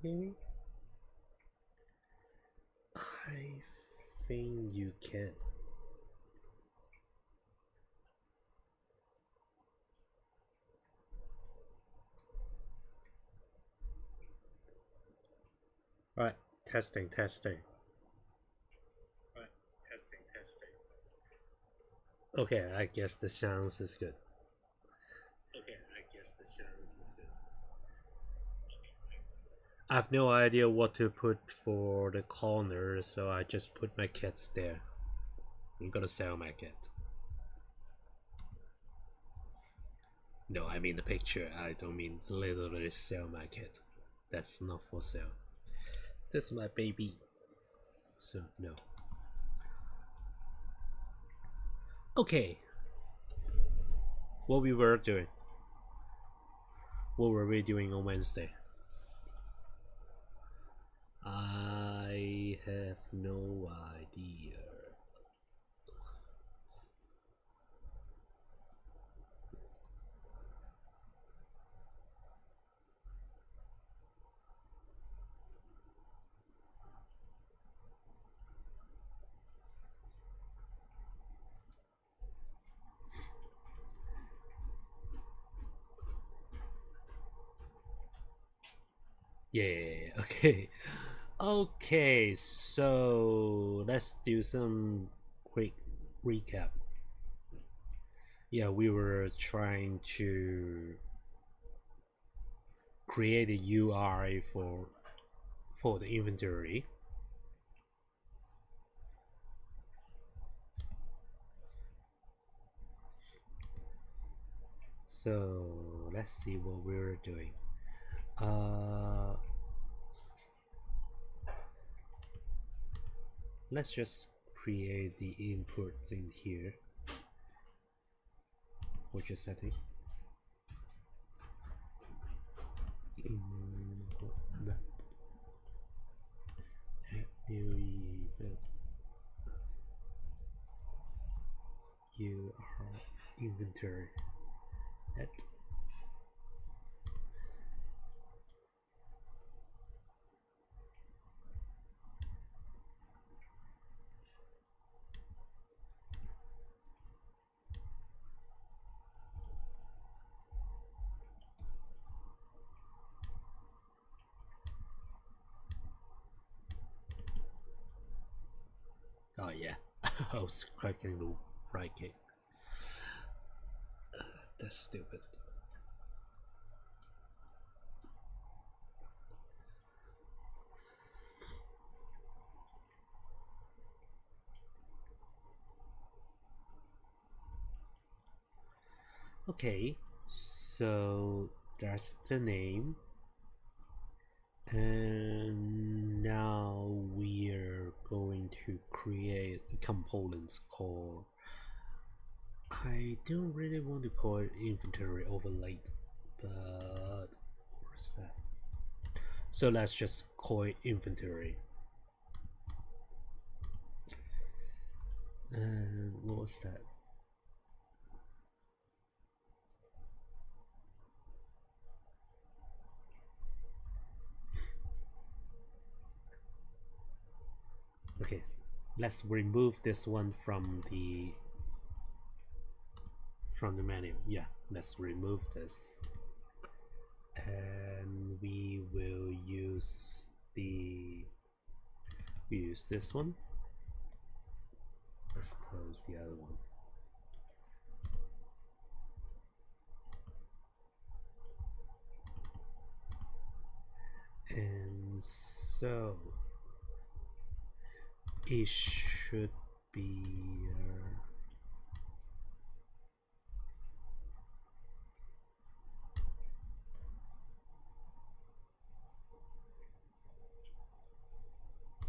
you hear me? I think you can. Alright, testing, testing. Alright, testing, testing. Okay, I guess the sounds is good. Okay, I guess the sounds is good. I have no idea what to put for the corner, so I just put my cats there. I'm gonna sell my cat. No, I mean the picture. I don't mean literally sell my cat. That's not for sale. This is my baby. So, no. Okay. What we were doing. What were we doing on Wednesday? I have no idea. Yeah, okay. Okay, so let's do some quick recap. Yeah, we were trying to create a URI for the inventory. So let's see what we're doing. Let's just create the input in here. Which is setting. You are inventory at oh yeah. I was cracking the right key. That's stupid. Okay, so that's the name, and now we're going to create components called, I don't really want to call it inventory overlay, but what's that? So let's just call it inventory. And what was that? Okay, let's remove this one from the menu. Yeah, let's remove this, and we will use this one. Let's close the other one. And so it should be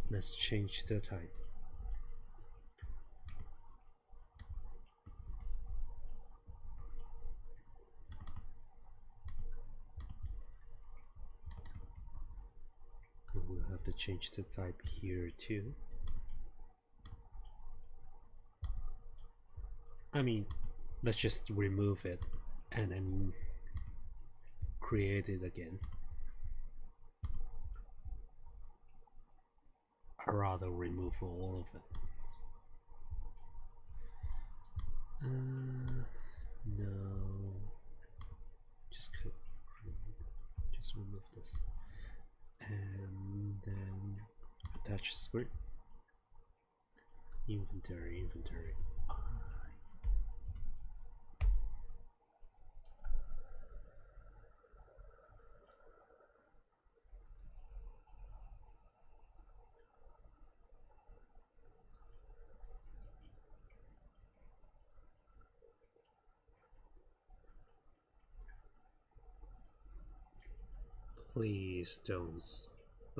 let's change the type. And we'll have to change the type here too. I mean, let's just remove it and then create it again. rather remove all of it. No, just just remove this, and then attach script, inventory. Please don't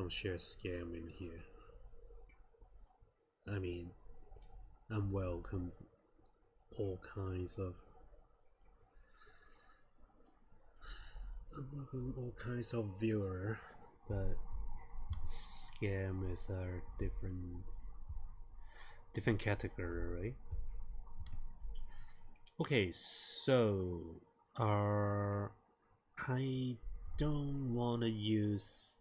share scam in here. I mean, I'm welcome all kinds of viewer, but scam is a different category, right? Okay, so I don't want to use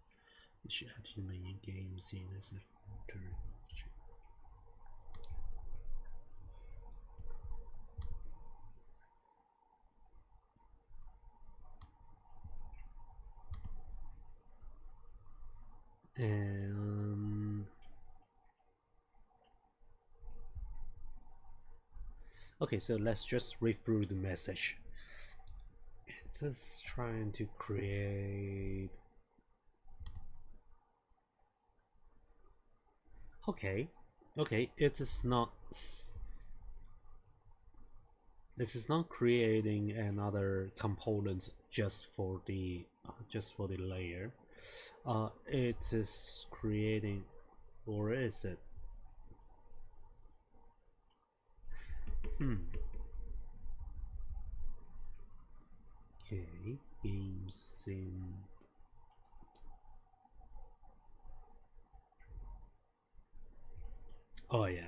main game scene as a filter. And okay, so let's just read through the message. It's just trying to create. Okay, it is not. This is not creating another component just for the layer. It is creating, or is it? Okay, game sim. Oh yeah.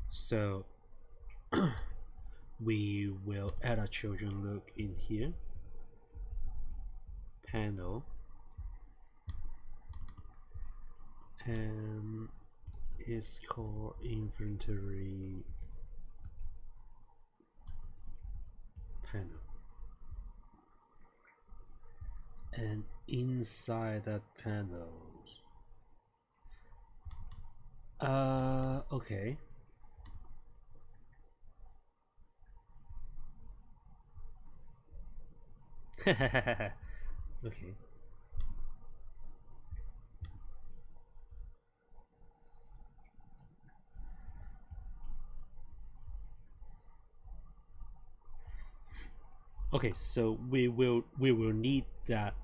So we will add a children look in here. Panel. And is called inventory panel. And inside that panels. Okay. Okay. Okay, so we will need that.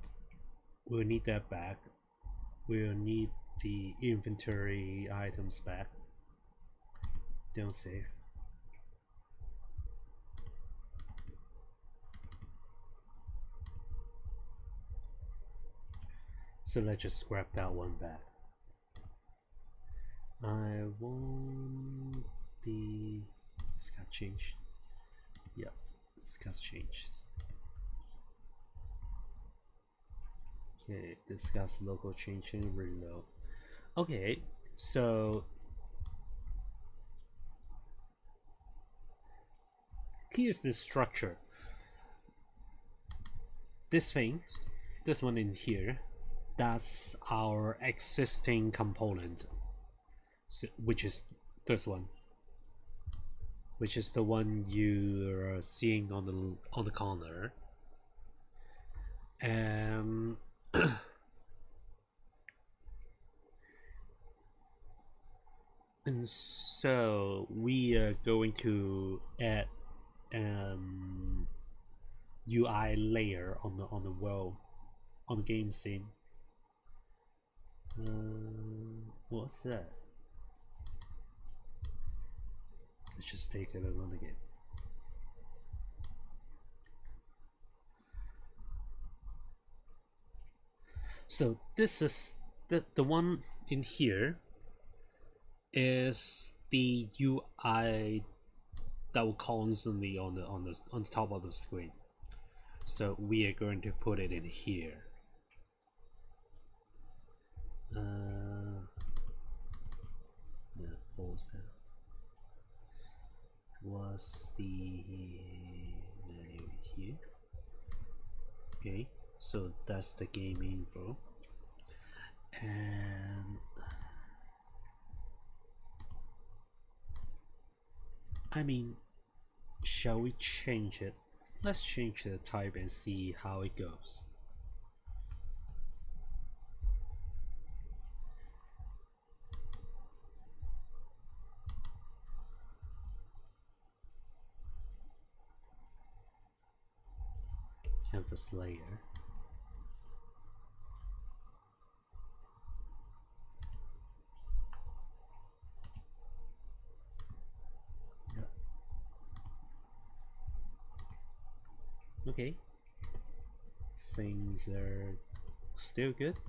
We'll need that back. We'll need the inventory items back. Don't save. So let's just scrap that one back. I want the discuss change. Yeah, discuss changes. Okay, discuss local change and reload. Okay, so here's the structure. This one in here, that's our existing component, so, which is this one, which is the one you're seeing on the corner. And and so we are going to add UI layer on the world, on the game scene. What's that? Let's just take it and run again. So this is the one in here is the UI that will constantly on the top of the screen. So we are going to put it in here. Yeah, what was that? Was the value here? Okay, so that's the game info, and I mean, shall we change it? Let's change the type and see how it goes. Canvas layer. Yeah. Okay, things are still good.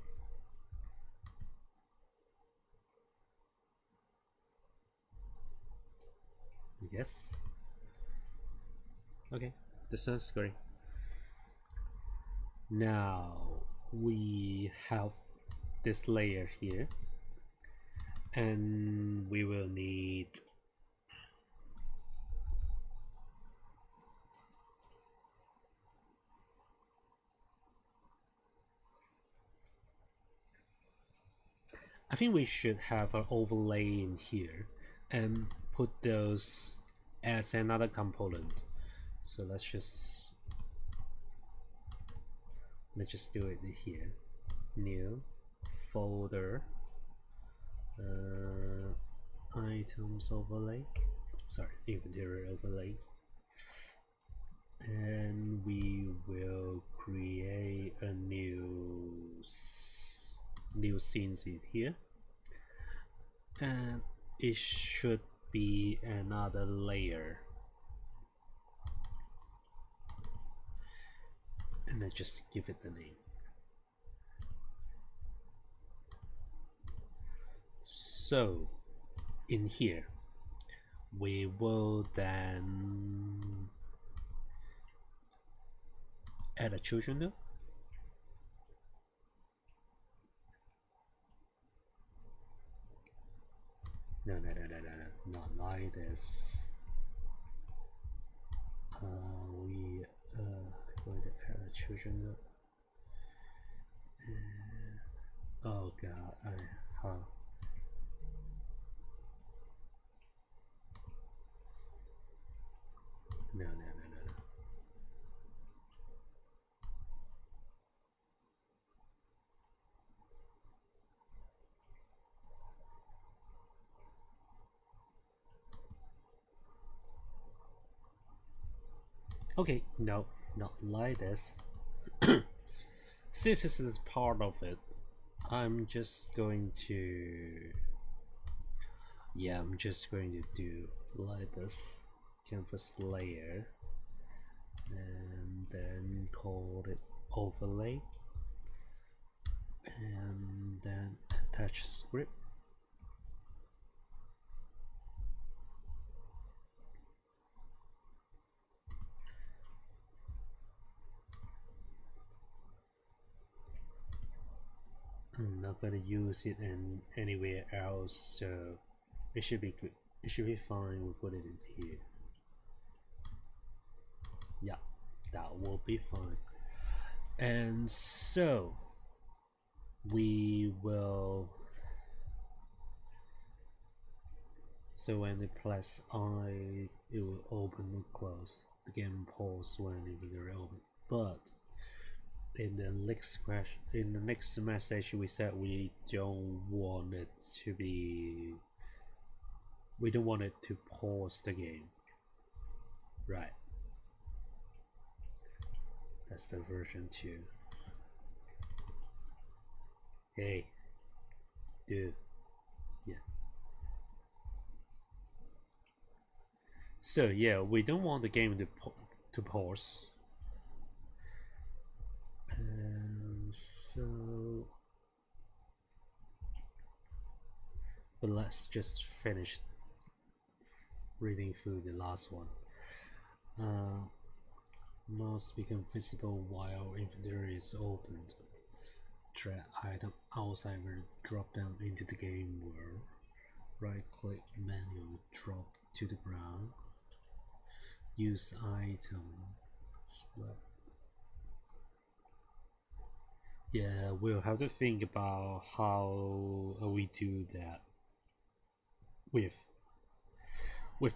Yes. Okay, this sounds great. Now we have this layer here, and we will need I think we should have an overlay in here and put those as another component. So let's just do it here. New folder, items overlay, sorry, inventory overlays, and we will create a new scenes in here, and it should be another layer, and I just give it the name. So in here we will then add a children node. No, not like this. We going to add a children node. Oh god, huh. No. Okay, no, not like this. Since this is part of it, I'm just going to do like this, canvas layer, and then call it overlay, and then attach script. I'm not gonna use it in anywhere else, so it should be good. It should be fine. We'll put it in here. Yeah, that will be fine. And so we will. So when it press I, it will open and close. Again, pause when it will open. But in the next message, we said we don't want it to be. We don't want it to pause the game. Right. That's the version 2. Hey, dude. Yeah. So yeah, we don't want the game to pause. And so, but let's just finish reading through the last one. Must become visible while inventory is opened. drag item outside will drop down into the game world. Right click menu, drop to the ground. Use item, split. Yeah, we'll have to think about how we do that with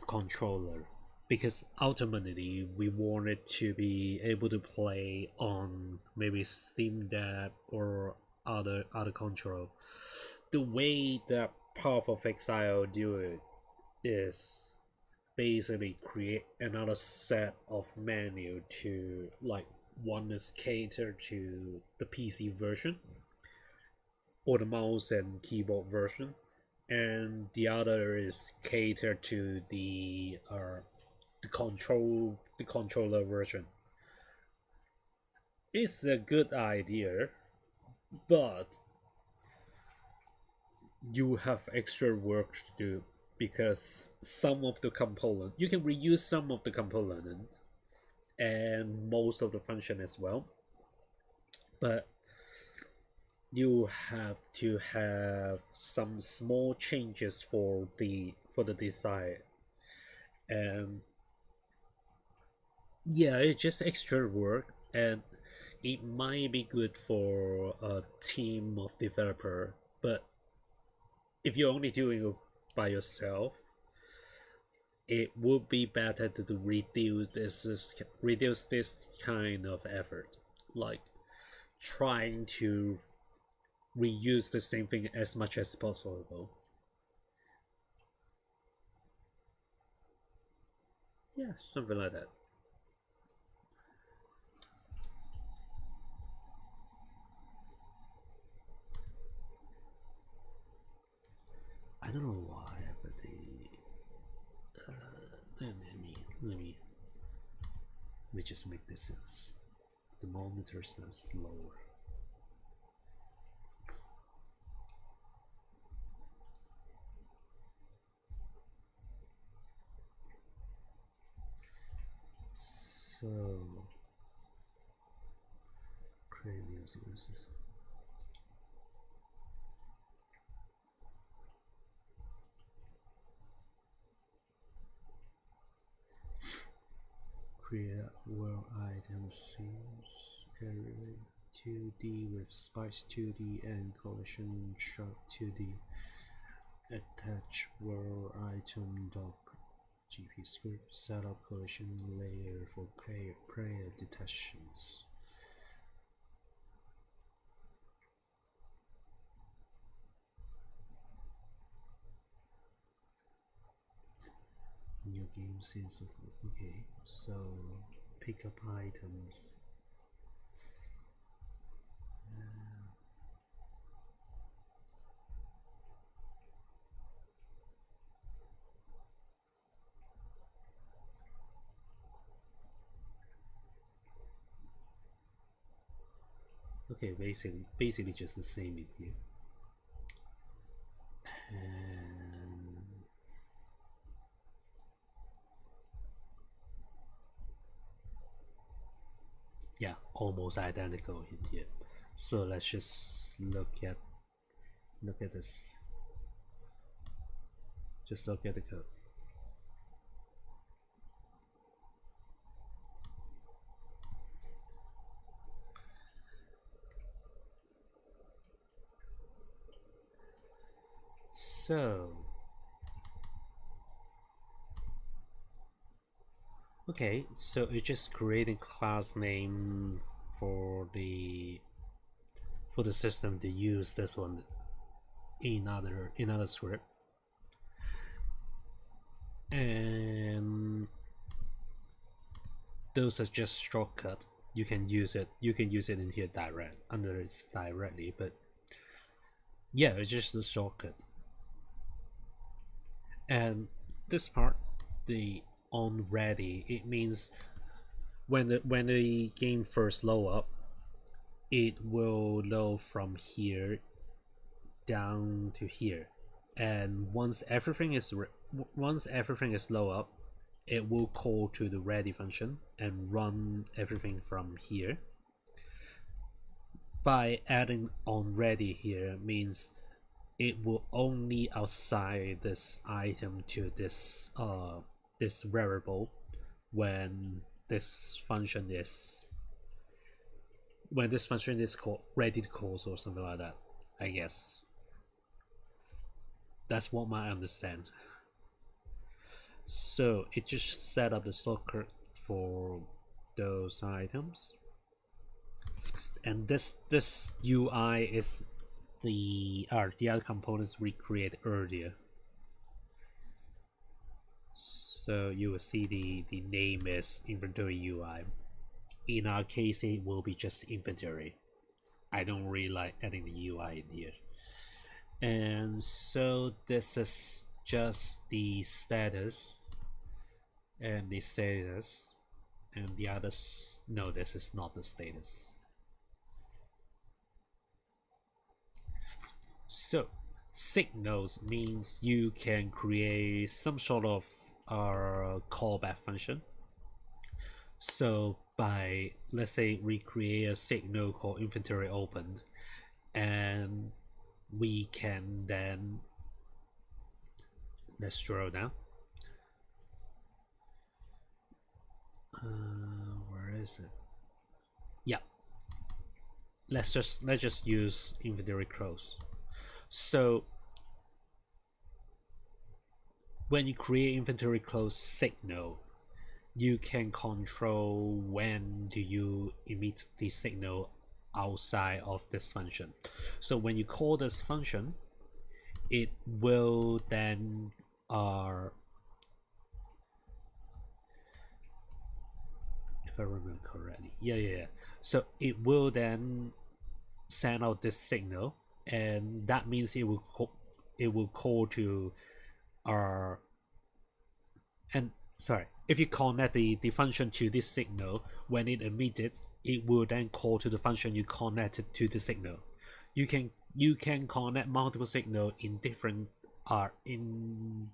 controller, because ultimately we wanted to be able to play on maybe Steam Deck or other control. The way that Path of Exile do it is basically create another set of menu to, like, one is catered to the PC version or the mouse and keyboard version, and the other is catered to the controller version. It's a good idea, but you have extra work to do, because some of the component you can reuse some of the component and most of the function as well, but you have to have some small changes for the design. And yeah, it's just extra work, and it might be good for a team of developer, but if you're only doing it by yourself, it would be better to reduce this kind of effort, like trying to reuse the same thing as much as possible. Yeah, something like that. I don't know why, but let me just make this the monitors now slower. So create new services. Create world item scenes area 2D with Spice 2D and collision shot 2D. Attach world item doc GP script. Set up collision layer for player detections. New game scenes. Okay, so pick up items. Okay, basically just the same in here. And yeah, almost identical in here. So let's just look at this. Just look at the code. So okay, so it's just creating class name for the system to use this one in other script, and those are just shortcut. You can use it in here directly, but yeah, it's just a shortcut. And this part, the on ready, it means when the game first load up, it will load from here down to here, and once everything is low up, it will call to the ready function and run everything from here. by adding on ready here means it will only assign this item to this variable when this function is called ready to calls or something like that. I guess that's what I understand. So it just set up the socket for those items, and this UI is the other components we created earlier. So you will see the name is inventory UI. In our case, it will be just inventory. I don't really like adding the UI in here. And so this is just the status and the status, and the others. No, this is not the status. So signals means you can create some sort of callback function. So by, let's say, we create a signal called inventory opened, and we can then, let's scroll down. Where is it? Yeah, let's just use inventory close. So when you create inventory close signal, you can control when do you emit the signal outside of this function. So when you call this function, it will then if I remember correctly, yeah. So it will then send out this signal, and that means it will call to and sorry, if you connect the function to this signal, when it emitted, it will then call to the function you connected to the signal. You can connect multiple signal in different in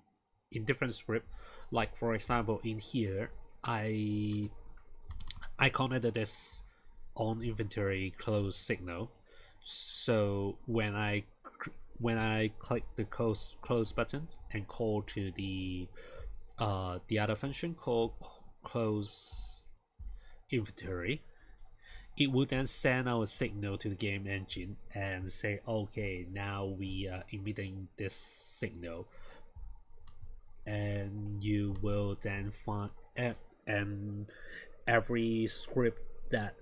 different script. Like for example, in here, I connected this on inventory close signal. So when I click the close button and call to the other function called close inventory, it will then send out a signal to the game engine and say, okay, now we are emitting this signal, and you will then find and every script that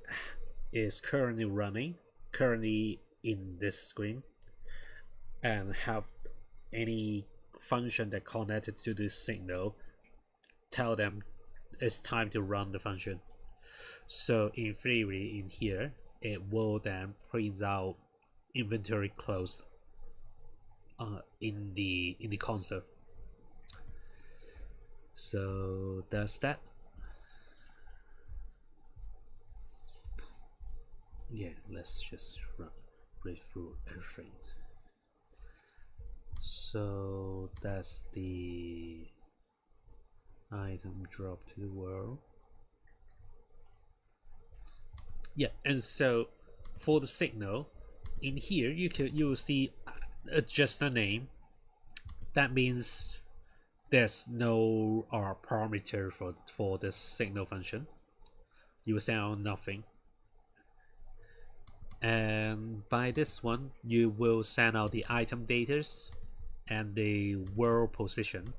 is currently in this screen and have any function that connected to this signal, tell them it's time to run the function. So in theory, in here, it will then print out inventory closed in the console. So that's that. Yeah, let's just read through everything. So that's the item drop to the world. Yeah, and so for the signal in here, you will see just a name. That means there's no parameter for this signal function. You will send nothing. And by this one, you will send out the item datas and the world position.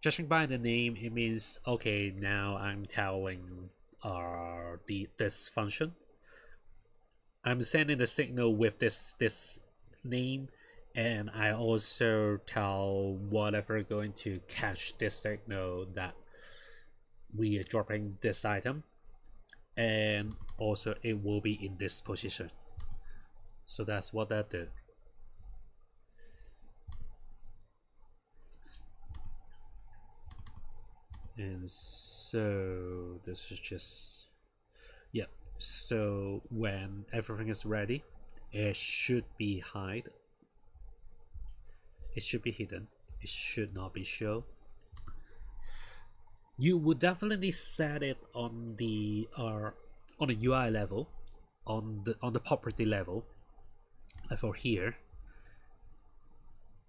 Judging by the name, it means okay, now I'm telling this function, I'm sending the signal with this name, and I also tell whatever going to catch this signal that we are dropping this item, and also it will be in this position. So that's what that do. And so this is just, yeah, so when everything is ready, it should be hide, it should be hidden, it should not be shown. You would definitely set it on the UI level, on the property level, for here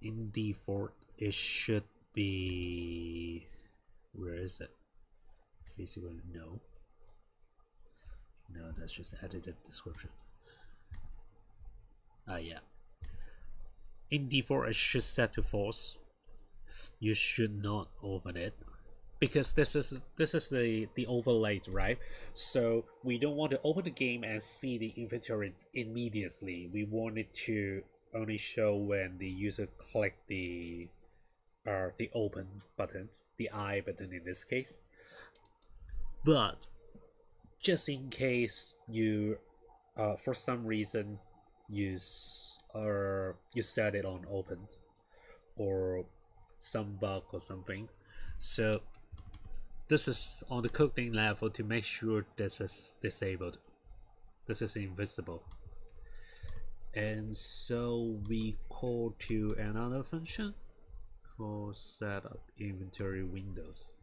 in default it should be, where is it, physical, no, that's just edited description. Yeah, in default it should set to false. You should not open it because this is the overlay, right? So we don't want to open the game and see the inventory immediately. We want it to only show when the user click the open button, the I button in this case. But just in case you for some reason you set it on open or some bug or something, so this is on the coding level to make sure this is disabled, this is invisible. And so we call to another function called setup inventory windows.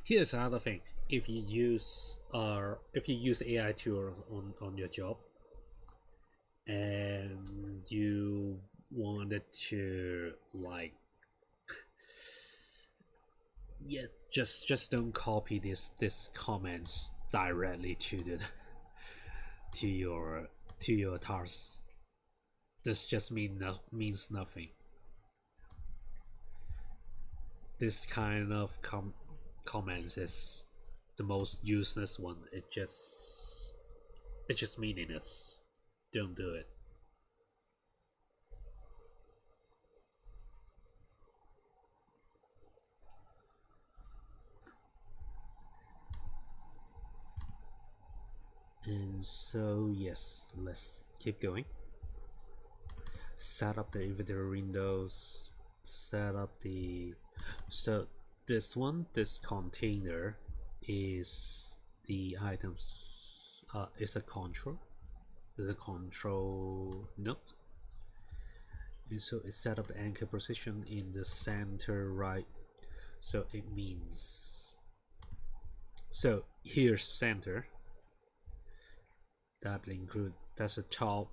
Here's another thing: if you use AI tool on your job, and you wanted to like, yeah, just don't copy this comments directly to the to your task. This just means nothing. This kind of comments is the most useless one. It's just meaningless. Don't do it. And so yes, let's keep going. Set up the inventory windows, set up the, so this container is the items, is a control node, and so it set up the anchor position in the center right. So it means, so here's center, that's the top,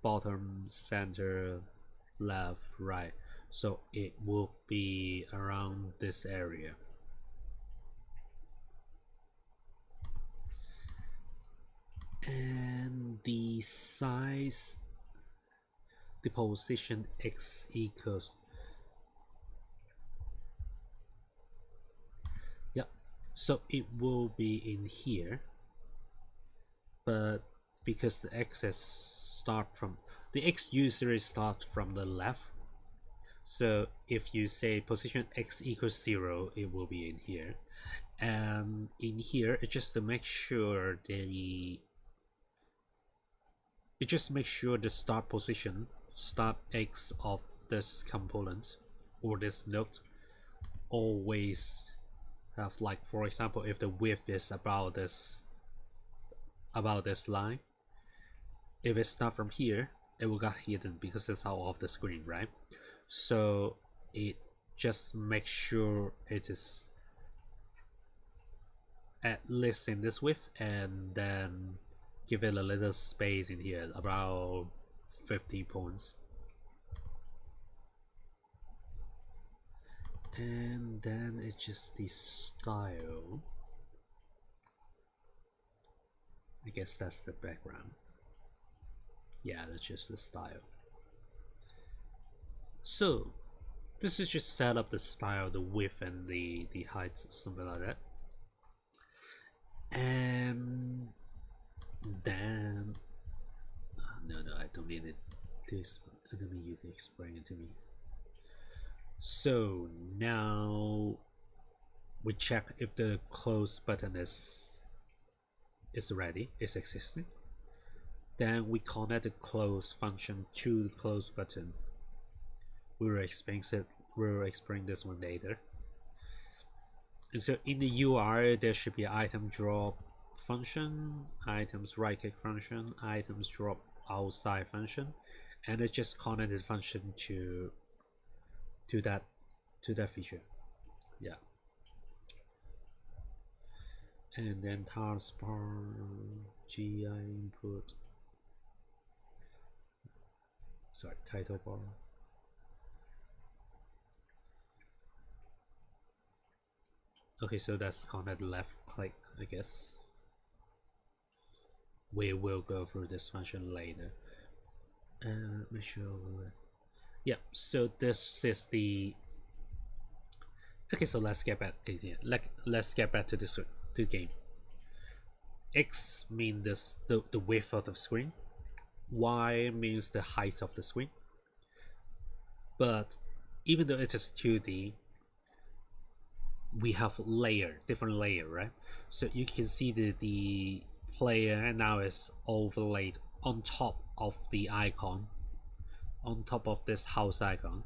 bottom, center, left, right. So it will be around this area. And the size, the position x equals, yeah, so it will be in here, but because the x's start from the x usually start from the left, so if you say position x equals 0, it will be in here. And in here, it just makes sure the start position, start x of this component or this node always have, like, for example, if the width is about this line, if it's not from here, it will get hidden because it's out of the screen, right? So it just makes sure it is at least in this width, and then give it a little space in here, about 50 points. And then it's just the style. I guess that's the background. Yeah, that's just the style. So this is just set up the style, the width, and the height, something like that. And then no, I don't need it. I don't need you to explain it to me. So now we check if the close button is ready, is existing. Then we connect the close function to the close button. We will explain this one later. And so in the URL, there should be item drop function, items right click function, items drop outside function, and it just connected function to that feature. Yeah. And then taskbar GI input, sorry, title bar. Okay, so that's connect left click, I guess. We will go through this function later. Make sure. Yeah, so this is the. Okay, so let's get back to here. Let's get back to this game. X means the width of the screen. Y means the height of the screen. But even though it is 2D, we have different layer, right? So you can see the player now is overlaid on top of the icon, on top of this house icon.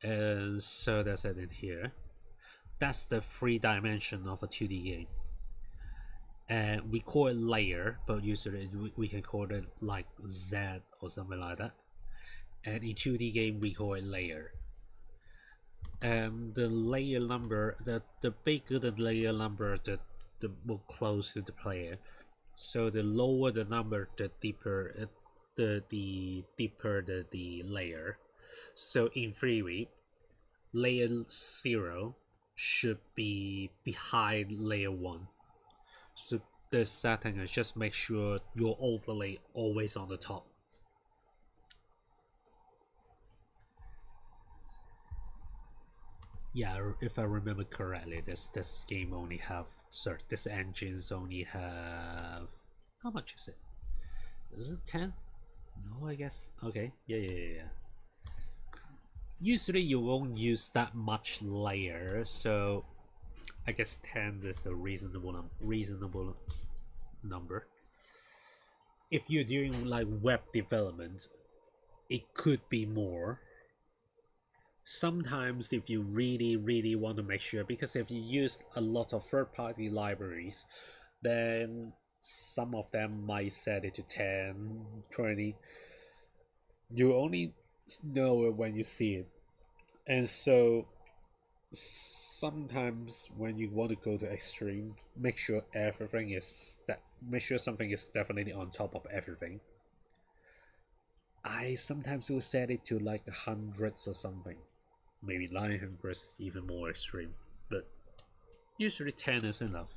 And so that's it in here. That's the 3-dimension of a 2D game. And we call it layer, but usually we can call it like Z or something like that. And in 2D game we call it layer. And the layer number, the bigger the layer number, the more close to the player. So the lower the number, the deeper the deeper the layer. So in theory, layer 0 should be behind layer 1. So the setting is just make sure your overlay always on the top. Yeah, if I remember correctly, this game only have, sorry, this engines only have, how much is it? Is it 10? No, I guess. Okay, yeah. Usually you won't use that much layer, so I guess 10 is a reasonable number. If you're doing like web development, it could be more. Sometimes if you really want to make sure, because if you use a lot of third-party libraries, then some of them might set it to 10, 20. You only know it when you see it. And so sometimes when you want to go to extreme, make sure something is definitely on top of everything. I sometimes will set it to like hundreds or something, maybe 900, even more extreme, but usually 10 is enough,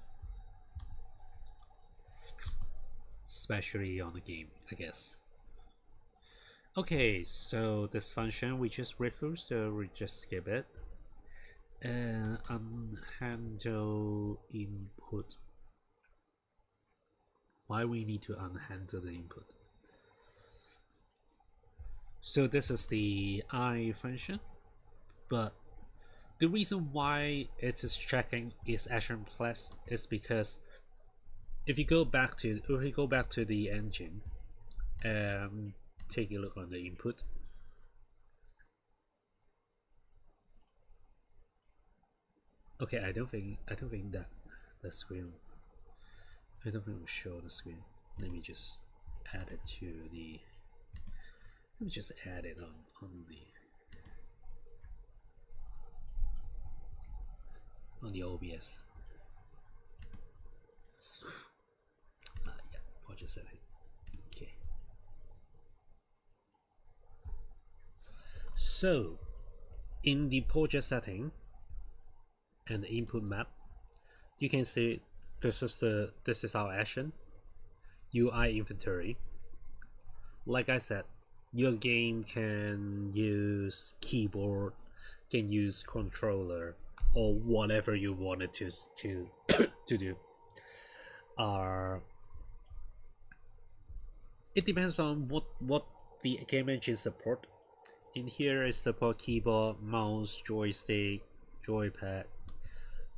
especially on the game, I guess. Okay, so this function we just read through, so we just skip it. Unhandle input. Why we need to unhandle the input? So this is the I function, but the reason why it is checking is action plus is because if you go back to the engine and take a look on the input, okay, I don't think that the screen, I don't think it will show the screen. Let me just add it to the, let me just add it on the OBS. Yeah, project setting. Okay. So in the project setting and the input map, you can see this is our action, UI inventory. Like I said, your game can use keyboard, can use controller, or whatever you wanted to to do. It depends on what the game engine support. In here is support keyboard, mouse, joystick, joypad,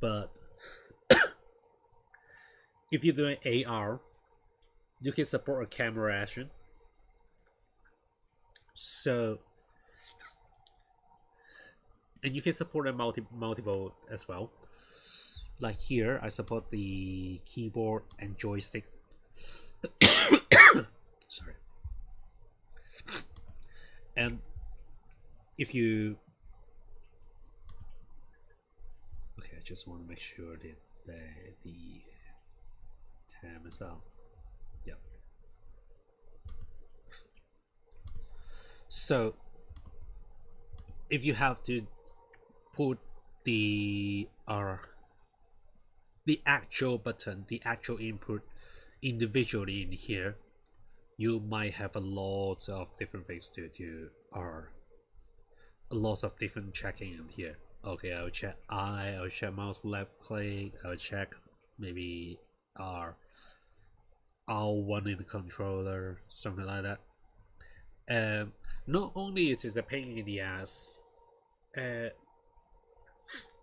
but if you're doing AR, you can support a camera action. So, and you can support a multiple as well. Like here, I support the keyboard and joystick. Sorry. And if you okay, I just want to make sure that the time is out. Yep. So if you have to put the the actual button, the actual input individually in here, you might have a lot of different things to do or a lot of different checking in here. Okay, I'll check mouse left click, I'll check maybe R R1 in the controller, something like that. And not only it is a pain in the ass, uh,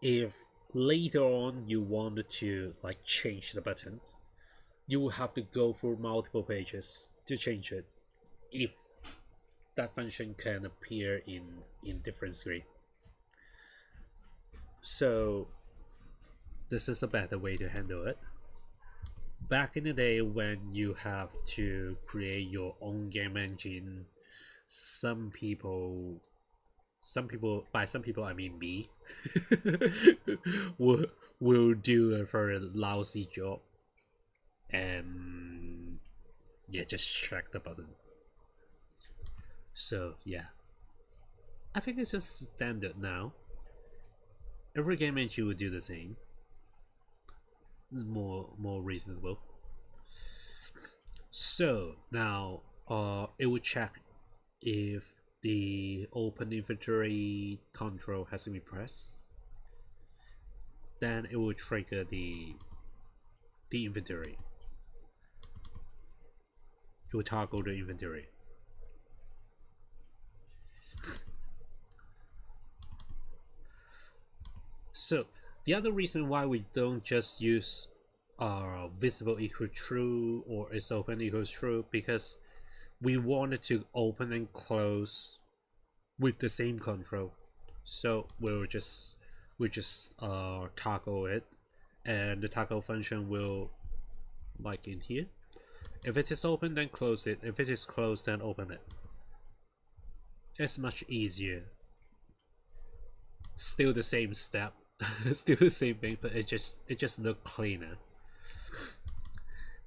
if later on you wanted to like change the button, you will have to go through multiple pages to change it if that function can appear in different screen. So this is a better way to handle it. Back in the day when you have to create your own game engine, some people by some people I mean me will will do a very lousy job and yeah, just check the button. So yeah, I think it's just standard now. Every game engine will do the same. It's more reasonable. So now it will check if the open inventory control has been pressed. Then it will trigger the inventory. It will toggle the inventory. So the other reason why we don't just use visible equal true or is open equals true, because we wanted to open and close with the same control. So we'll just toggle it, and the toggle function will, like in here, if it is open then close it, if it is closed then open it. It's much easier. Still the same step, still the same thing, but it just look cleaner.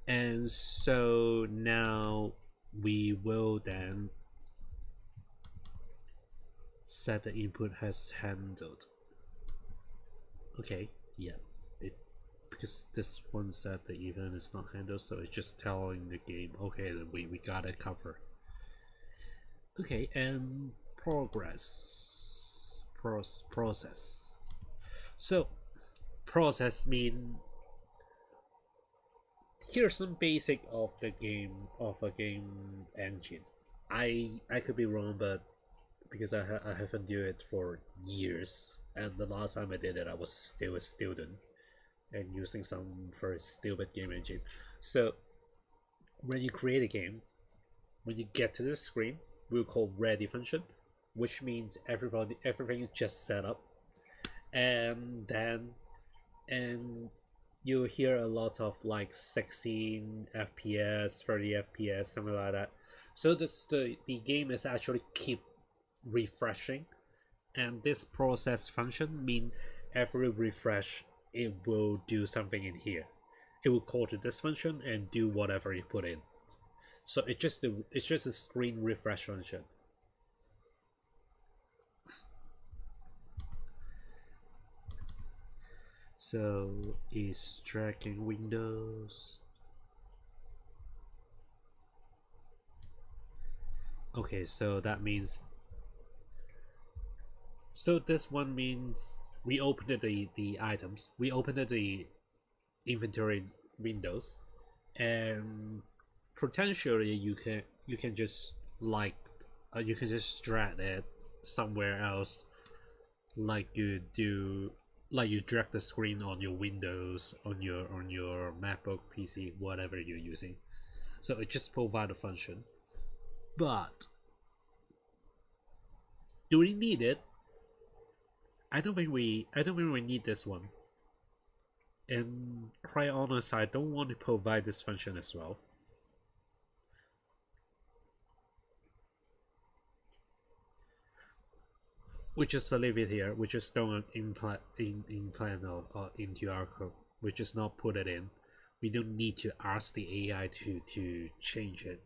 And so now we will then set the input has handled. Okay, yeah, it because this one said the event is not handled, so it's just telling the game, okay, then we got it covered. Okay, and process. So process mean here's some basic of the game of a game engine. I could be wrong, but because I haven't do it for years, and the last time I did it, I was still a student and using some very stupid game engine. So when you create a game, when you get to the screen, we'll call ready function, which means everything is just set up, and then and you hear a lot of like 16 FPS, 30 FPS, something like that. So the game is actually keep refreshing, and this process function mean every refresh it will do something in here. It will call to this function and do whatever you put in. So it's just a screen refresh function. So it's tracking windows. Okay, so that means, so this one means we opened the items, we opened the inventory windows, and potentially you can just like you can just drag it somewhere else, like you do, like you drag the screen on your Windows, on your MacBook, PC, whatever you're using. So it just provide a function. But do we need it? I don't think we need this one. And quite honest, I don't want to provide this function as well. we just leave it here. We just don't implant into our code. We just not put it in. We don't need to ask the AI to change it,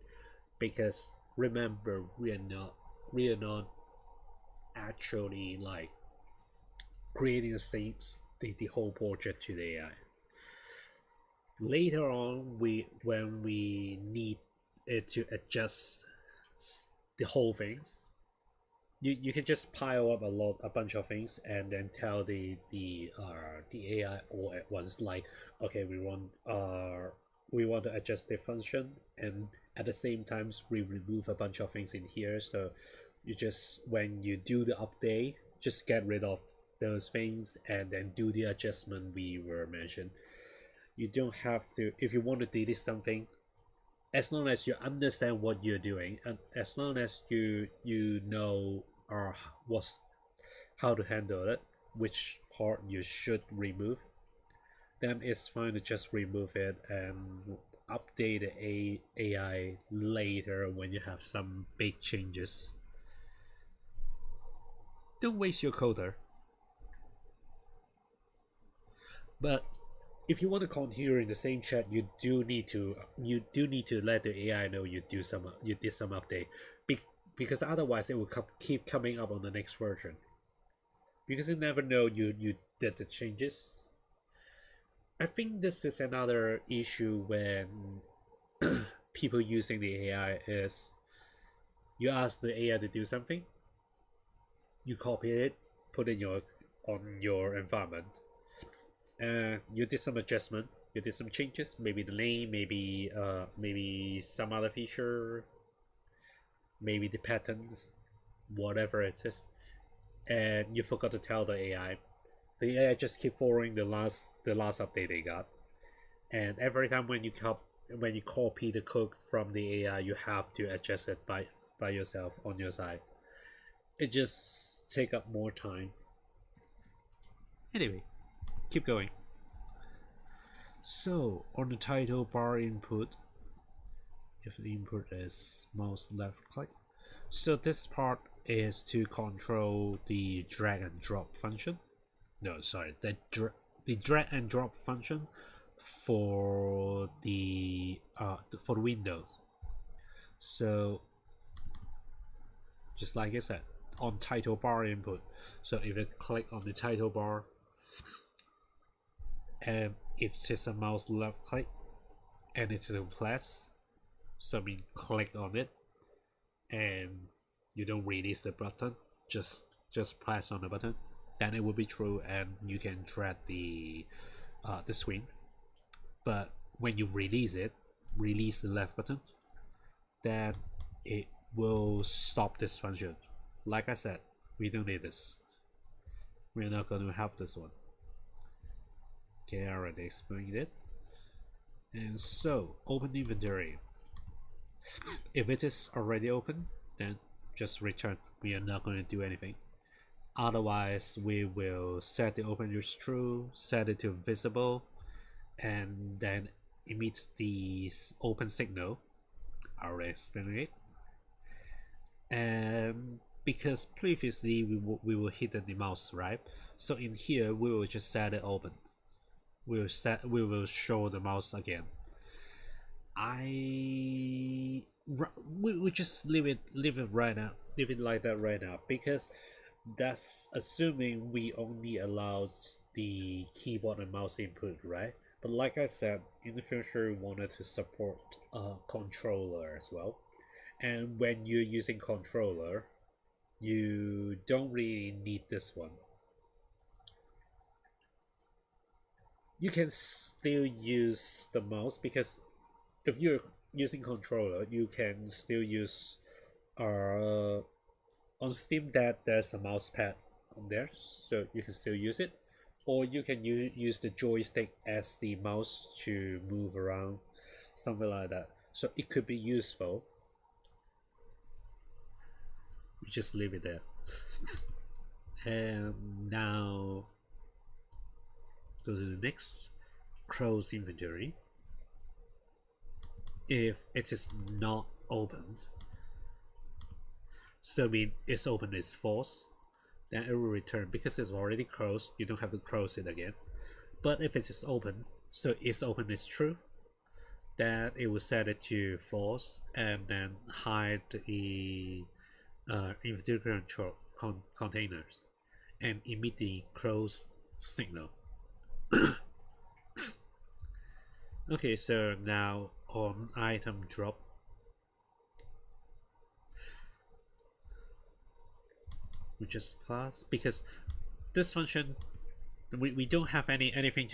because remember, we are not actually like creating the whole project to the AI. Later on, when we need it to adjust the whole things, you can just pile up a bunch of things and then tell the AI all at once, like, okay, we want to adjust the function, and at the same times we remove a bunch of things in here. So you just, when you do the update, just get rid of those things and then do the adjustment we were mentioned. You don't have to, if you want to delete something, as long as you understand what you're doing, and as long as you know what's how to handle it, which part you should remove, then it's fine to just remove it and update the AI later when you have some big changes. Don't waste your coder. But if you want to continue in the same chat, you do need to let the AI know you did some update, because otherwise it will keep coming up on the next version. Because you never know you did the changes. I think this is another issue when people using the AI is, you ask the AI to do something, you copy it, put it on your environment, you did some adjustment, you did some changes, maybe the name, maybe some other feature, maybe the patterns, whatever it is, and you forgot to tell the AI. The AI just keep following the last update they got, and every time when you copy the code from the AI, you have to adjust it by yourself on your side. It just take up more time. Anyway, keep going. So on the title bar input, if the input is mouse left click, so this part is to control the drag and drop function. No, sorry, the drag and drop function for the Windows. So just like I said, on title bar input, so if you click on the title bar, and if it's a mouse left click and it's a plus, so I mean click on it and you don't release the button, just press on the button, then it will be true and you can drag the screen. But when you release the left button, then it will stop this function. Like I said, we don't need this. We're not going to have this one. Okay, I already explained it. And so, open inventory. If it is already open, then just return. We are not going to do anything. Otherwise, we will set the open use true, set it to visible, and then emit the open signal. I already explained it. And because previously we were hidden the mouse, right? So in here we will just set it open. We will show the mouse again. We just leave it right now. Leave it like that right now, because that's assuming we only allows the keyboard and mouse input, right? But like I said, in the future we wanted to support a controller as well. And when you're using controller, you don't really need this one. You can still use the mouse, because if you're using controller, you can still use on Steam Deck there's a mouse pad on there, so you can still use it, or you can use the joystick as the mouse to move around, something like that. So it could be useful. We just leave it there. And now go to the next, close inventory. If it is not opened, so I mean it's open is false, then it will return. Because it's already closed, you don't have to close it again. But if it is open, so its open is true, then it will set it to false and then hide the inventory control containers and emit the close signal. Okay, so now on item drop, we just pass because this function we don't have anything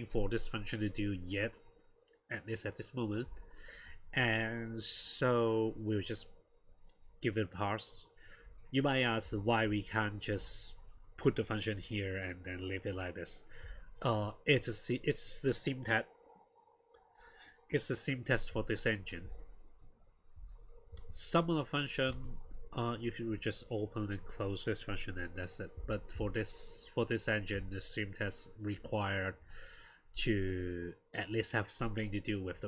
for this function to do yet, at least at this moment, and so we'll just give it a pass. You might ask why we can't just put the function here and then leave it like this. It's the same test. It's the same test for this engine. Some of the function, you could just open and close this function and that's it. But for this engine, the sim test required to at least have something to do with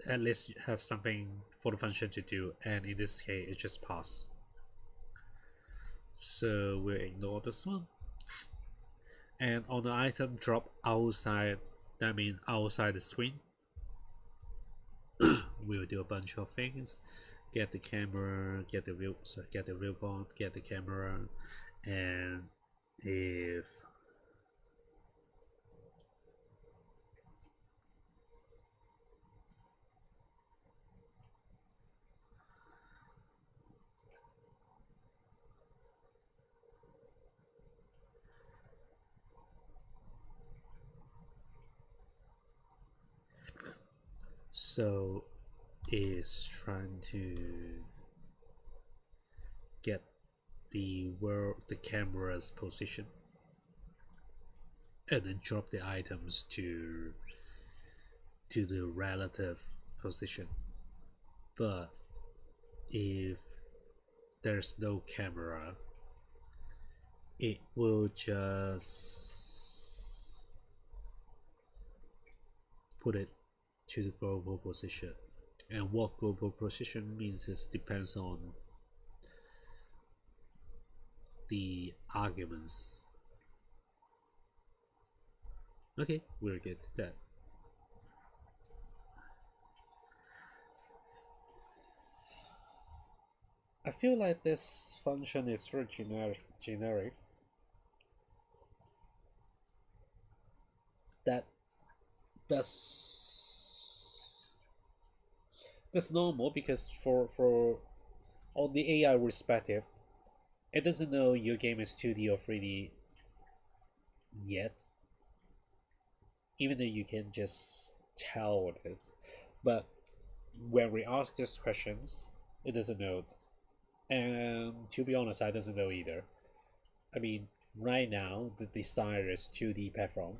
at least have something for the function to do, and in this case, it just pass. So we'll ignore this one. And on the item drop outside, that means outside the screen, we'll do a bunch of things. Get the camera, get the viewport, get the camera, and if so is trying to get the camera's position and then drop the items to the relative position. But if there's no camera, it will just put it to the global position. And what global position means is depends on the arguments. Okay, we'll get to that. I feel like this function is very generic. That's normal because for on the AI perspective, it doesn't know your game is 2D or 3D yet, even though you can just tell it. But when we ask these questions, it doesn't know. And to be honest, I doesn't know either. I mean, right now the design is 2D platform,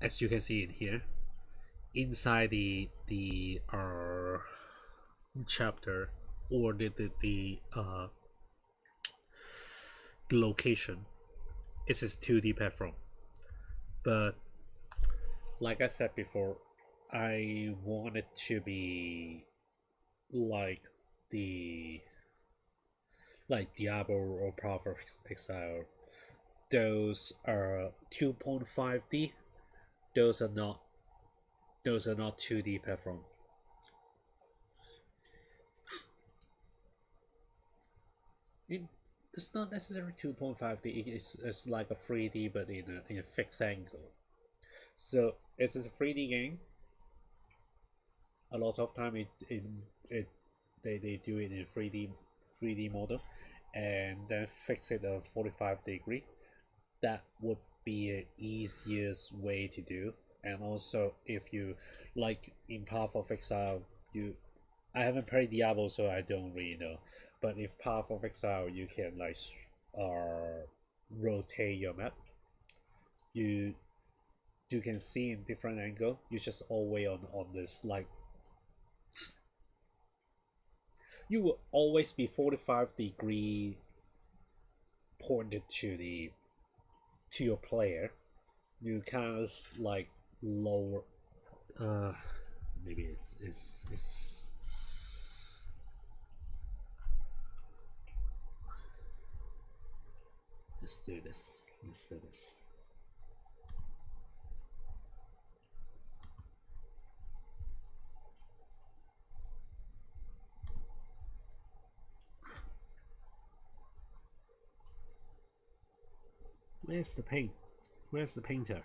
as you can see in here. Inside the chapter or the location, it's a 2D platform. But like I said before, I want it to be like Diablo or Path of Exile. Those are 2.5D. Those are not 2D platform. It's not necessarily 2.5D. It's like a 3D but in a fixed angle. So it's a 3D game. A lot of time they do it in 3D model and then fix it at 45 degree. That would be an easiest way to do. And also, if you like in Path of Exile, I haven't played Diablo, so I don't really know. But if Path of Exile, you can like rotate your map. You can see in different angle. You just always on this like. You will always be 45 degree pointed to your player. You can't like lower. Maybe it's Let's do this. Let's do this. Where's the paint? Where's the painter?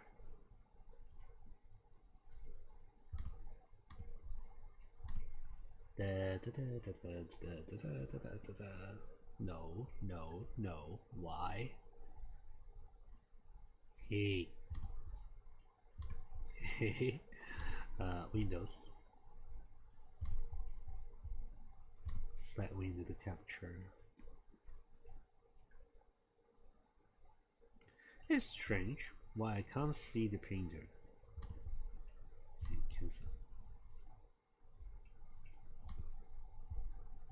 No, no, no. Why? Hey. Hey. Windows. Select window to capture. It's strange why I can't see the painter. Okay, cancel.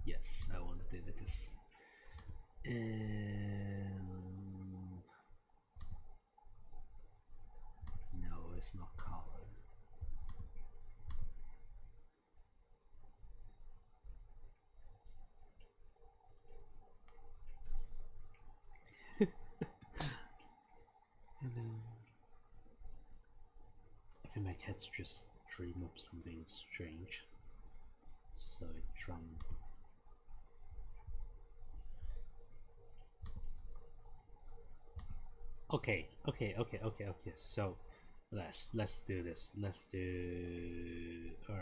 Yes, I want to delete this. And no, it's not color. I think my cat's just dream up something strange. So it drummed. Okay. So let's do this. Let's do blah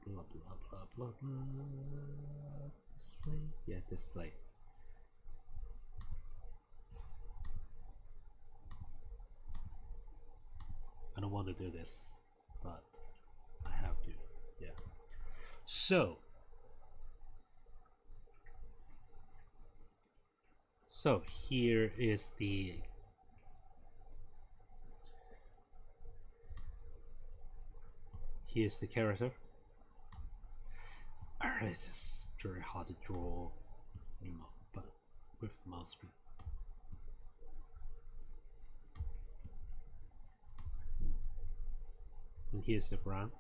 blah blah blah blah. Display. Yeah, display. I don't want to do this, but I have to. Yeah. So here is the character. This is very hard to draw, but with the mouse speed. And here's the ground.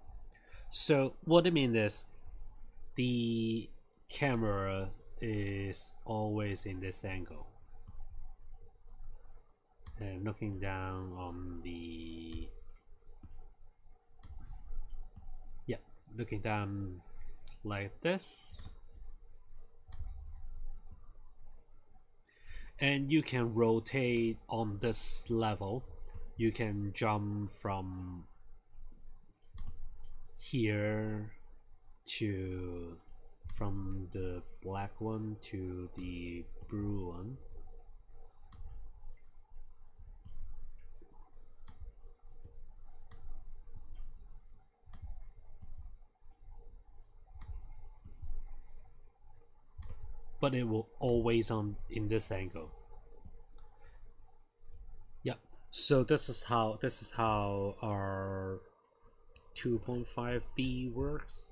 So what I mean is, the camera is always in this angle, and looking down on the looking down like this, and you can rotate on this level. You can jump from here to from the black one to the blue one. But it will always on in this angle. Yep. So this is how our 2.5D works.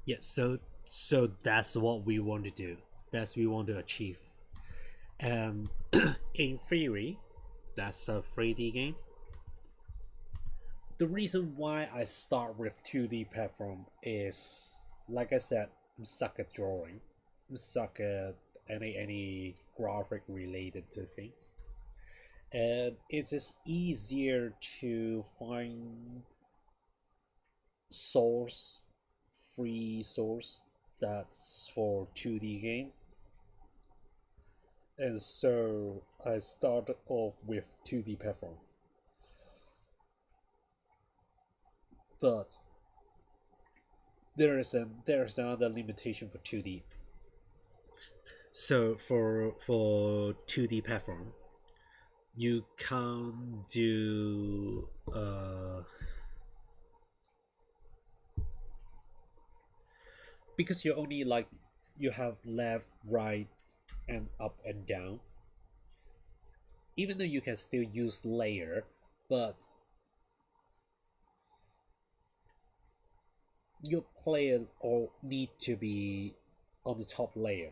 Yeah, so that's what we want to do. That's what we want to achieve. And in theory, that's a 3D game. The reason why I start with 2D platform is, like I said, I'm stuck at drawing. I'm stuck at any graphic related to things. And it's just easier to find free source that's for 2D game. And so I started off with 2D platform. But there's another limitation for 2D. So for 2D platform, you can't do because you only you have left, right, and up and down. Even though you can still use layer, but your player all need to be on the top layer.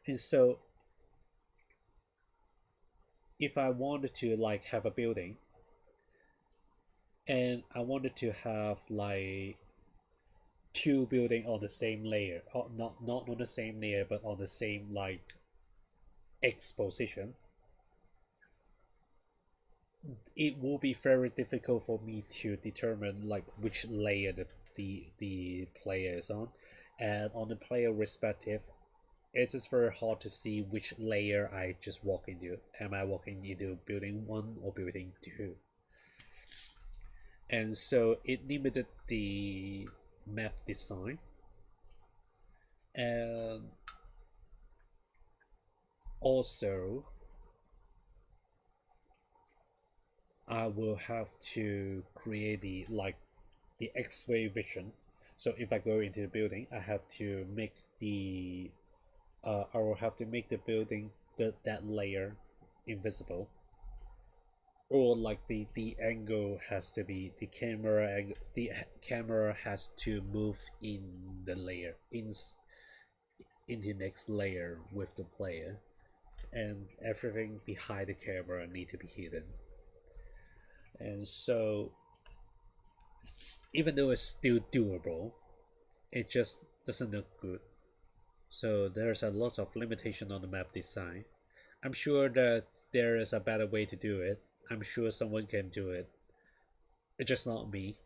And so if I wanted to have a building, and I wanted to have two building on the same layer, or not on the same layer, but on the same like X position, it will be very difficult for me to determine like which layer the player is on, and on the player respective, it is very hard to see which layer I just walk into. Am I walking into building 1 or building 2? And so it limited the map design, and also I will have to create the X-ray vision. So if I go into the building, I have to make the I will have to make the building that layer invisible, or like the angle has to be the camera has to move in the layer in the next layer with the player, and everything behind the camera need to be hidden. And so even though it's still doable, it just doesn't look good. So there's a lot of limitation on the map design. I'm sure that there is a better way to do it. I'm sure someone can do it. It's just not me.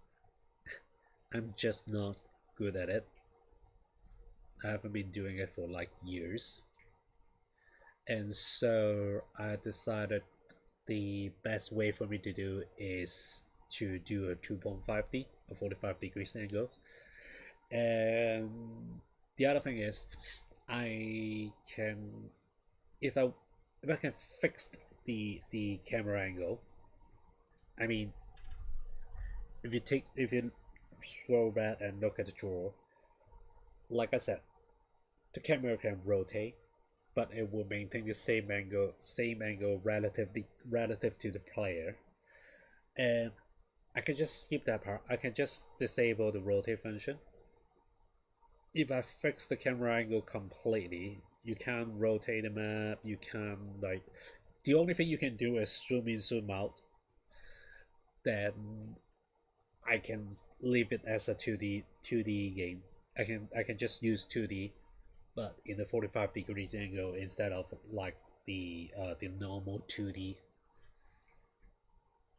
I'm just not good at it. I haven't been doing it for like years. And so I decided the best way for me to do is to do a 2.5D, a 45 degrees angle. And the other thing is, I can, if I if I can fix the camera angle. I mean, if you scroll back and look at the drawer, like I said, the camera can rotate, but it will maintain the same angle relative to the player. And I can just skip that part. I can just disable the rotate function. If I fix the camera angle completely, you can't rotate the map. You can like the only thing you can do is zoom in, zoom out. Then I can leave it as a 2D game. I can just use 2D, but in the 45 degrees angle instead of like the normal 2D.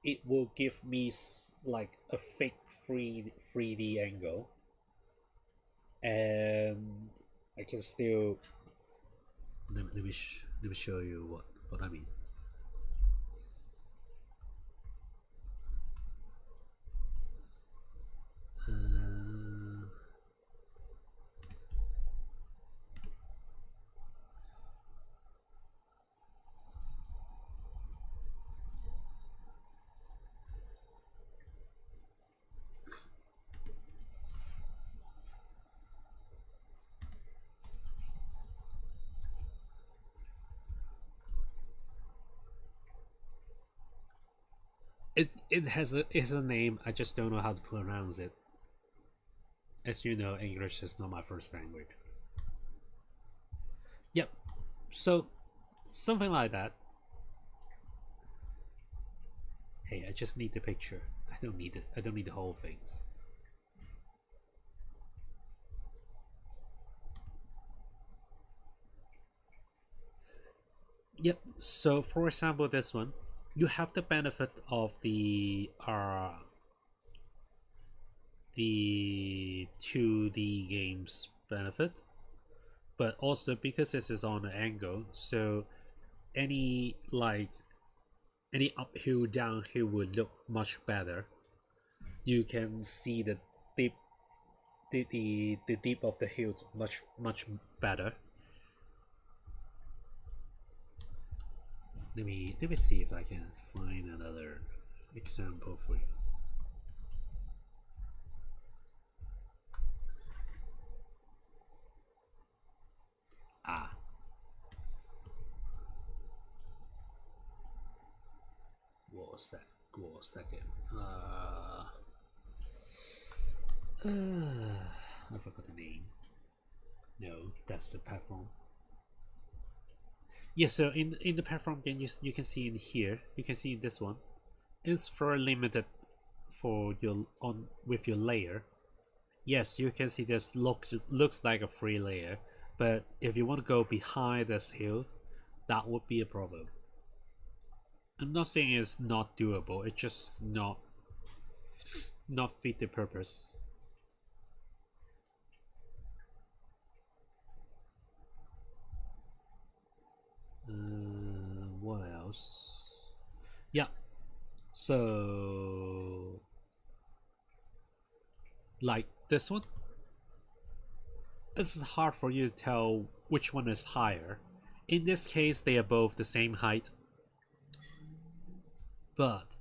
It will give me like a fake 3D angle, and I can still let me show you what I mean. Uh, it has a name. I just don't know how to pronounce it. As you know, English is not my first language. Yep. So something like that. Hey, I just need the picture. I don't need it. I don't need the whole things. Yep. So for example, this one, you have the benefit of the 2D games benefit, but also because this is on an angle, so any like any uphill downhill would look much better. You can see deep the deep of the hills much better. Let me see if I can find another example for you. Ah, what was that? What was that game? I forgot the name. No, that's the platform. Yes, so in the platform game, you can see in here, you can see in this one, it's very limited for your on with your layer. Yes, you can see this looks like a free layer, but if you want to go behind this hill, that would be a problem. I'm not saying it's not doable, it's just not fit the purpose. What else? Yeah, so like this one, it's hard for you to tell which one is higher. In this case, they are both the same height, but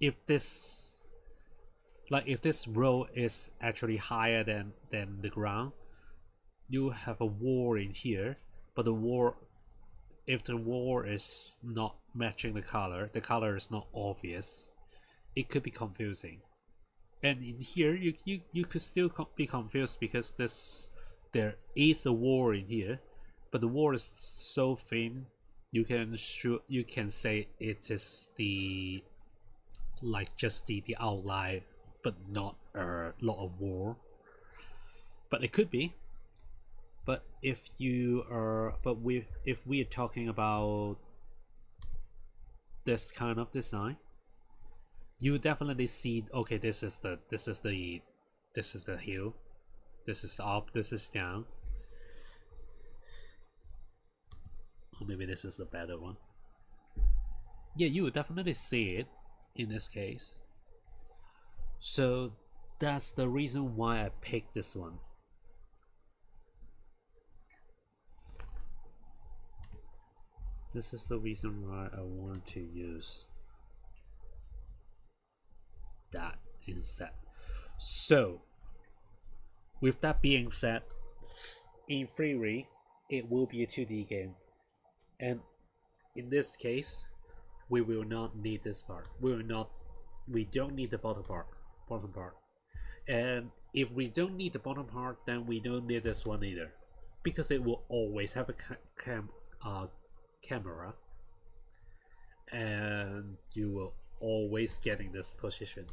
if this if this row is actually higher than the ground, you have a wall in here, but the wall, if the wall is not matching the color is not obvious, it could be confusing. And in here, you could still be confused because there is a wall in here, but the wall is so thin, you can say it is the just the outline, but not a lot of wall. But it could be. But if you are, but if we are talking about this kind of design, you definitely see, okay, this is the hill, this is up, this is down, or maybe this is the better one. Yeah, you would definitely see it in this case. So that's the reason why I picked this one. This is the reason why I want to use that instead. So with that being said, in theory, it will be a 2D game, and in this case, we will not need this part. We don't need the bottom part. Bottom part. And if we don't need the bottom part, then we don't need this one either, because it will always have a camera, and you will always get in this position.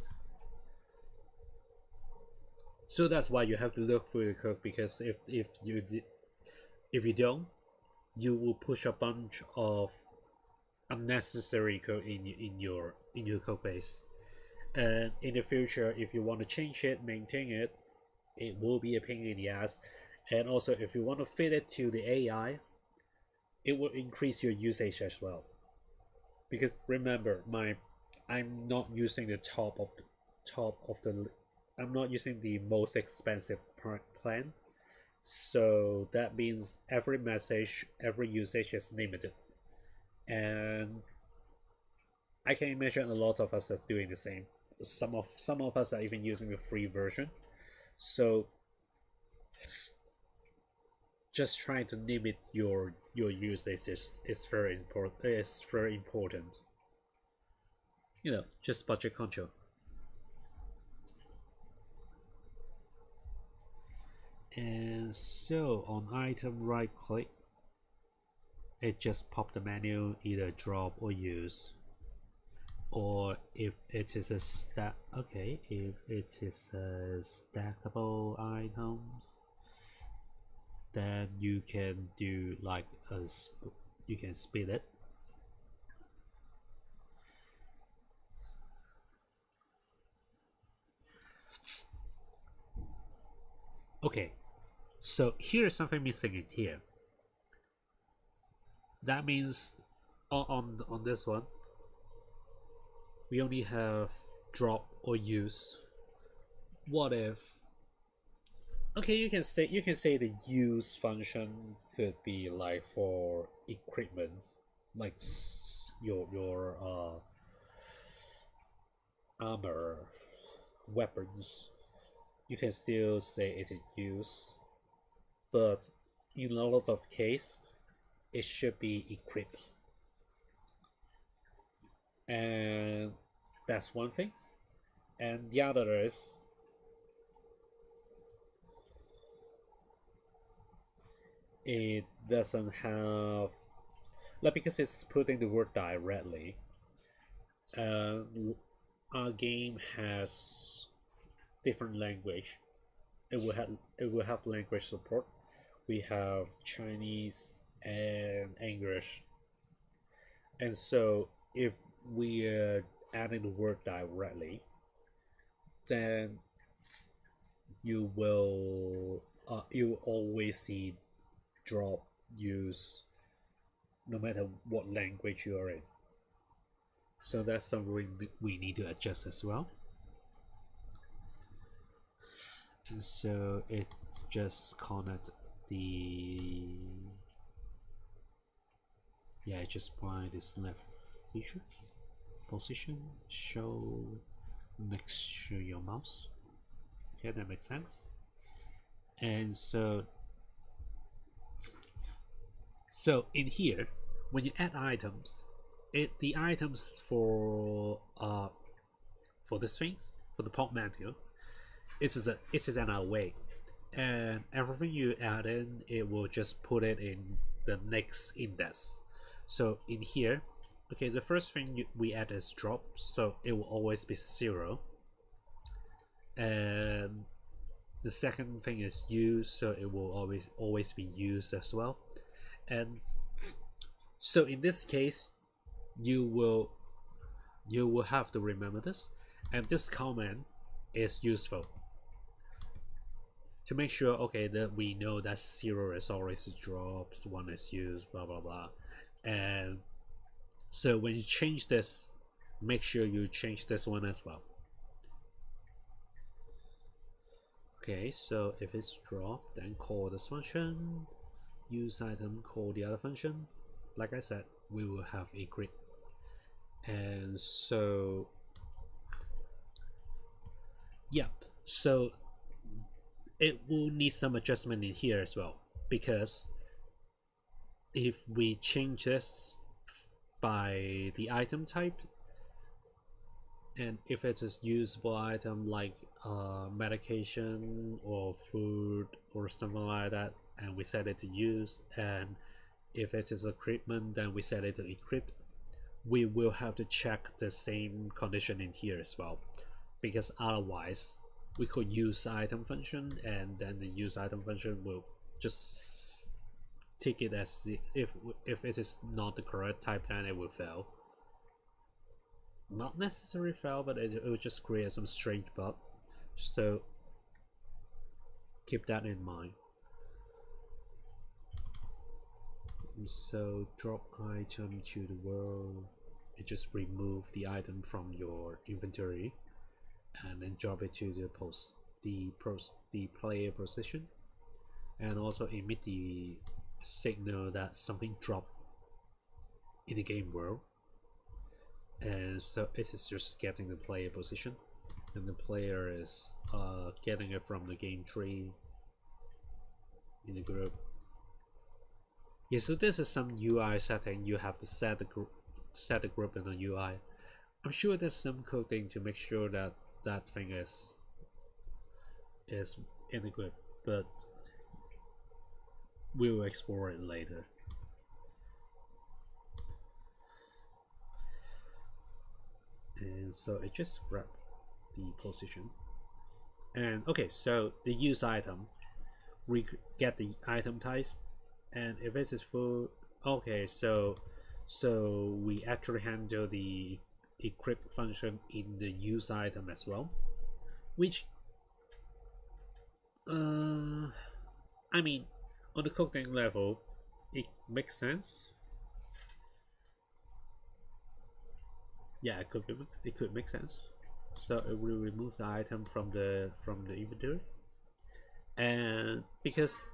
So that's why you have to look through the code, because if you don't, you will push a bunch of unnecessary code in your code base. And in the future, if you want to change it, maintain it, it will be a pain in the ass. And also, if you want to fit it to the AI, it will increase your usage as well. Because remember, I'm not using the top of the I'm not using the most expensive plan. So that means every message, every usage is limited. And I can imagine a lot of us are doing the same. Some of us are even using the free version. So just trying to limit your usage is very important. Is very important. You know, just budget control. And so on item right click, it just pop the menu, either drop or use. Or if it is a if it is a stackable items, then you can do like you can split it. Okay, so here's something missing in here. That means on this one, we only have drop or use. What if? Okay, you can say the use function could be like for equipment, like your armor, weapons. You can still say it is use, but in a lot of case, it should be equipped, and that's one thing. And the other is it doesn't have, like, because it's putting the word directly. Our game has different language. It will have language support. We have Chinese and English, and so if we are adding the word directly, then you will always see drop use no matter what language you are in. So that's something we need to adjust as well. And so it's just connect the just find this left feature position show next to your mouse. Okay, that makes sense. And so in here, when you add items, the items for this things for the pop menu, it's an array, and everything you add in, it will just put it in the next index. So in here, okay, the first thing we add is drop, so it will always be 0. And the second thing is use, so it will always be used as well. And so in this case, you will have to remember this, and this command is useful to make sure, okay, that we know that 0 is always drops, 1 is used, blah blah blah. And so when you change this, make sure you change this one as well. Okay, so if it's drop, then call this function, use item, call the other function. Like I said, we will have a grid. And so yep, so it will need some adjustment in here as well, because if we change this by the item type, and if it's a usable item like medication or food or something like that, and we set it to use, and if it is equipment, then we set it to equip, we will have to check the same condition in here as well, because otherwise we could use item function, and then the use item function will just take it as if it is not the correct type, then it will fail. Not necessarily fail, but it will just create some strange bug. So keep that in mind. And so drop item to the world, it just remove the item from your inventory and then drop it to the player position, and also emit the signal that something dropped in the game world. And so it is just getting the player position, and the player is getting it from the game tree in the group. Yeah, so this is some UI setting. You have to set the group in the UI. I'm sure there's some coding to make sure that that thing is in the group, but we'll explore it later. And so it just grab the position, and okay, so the use item, we get the item type, and if it is full, okay, so we actually handle the equip function in the use item as well, which I mean, on the coding level, it makes sense. Yeah, it could make sense. So it will remove the item from the inventory, and because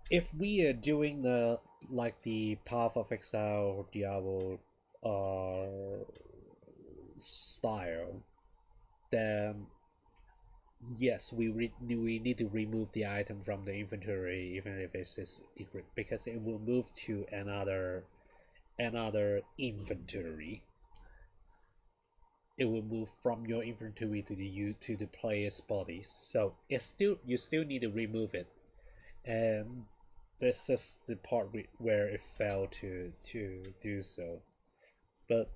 if we are doing the Path of Exile or Diablo style, then yes, we need to remove the item from the inventory even if it's equipped, because it will move to another inventory. It will move from your inventory to the player's body. So you still need to remove it, and this is the part where it failed to do so. But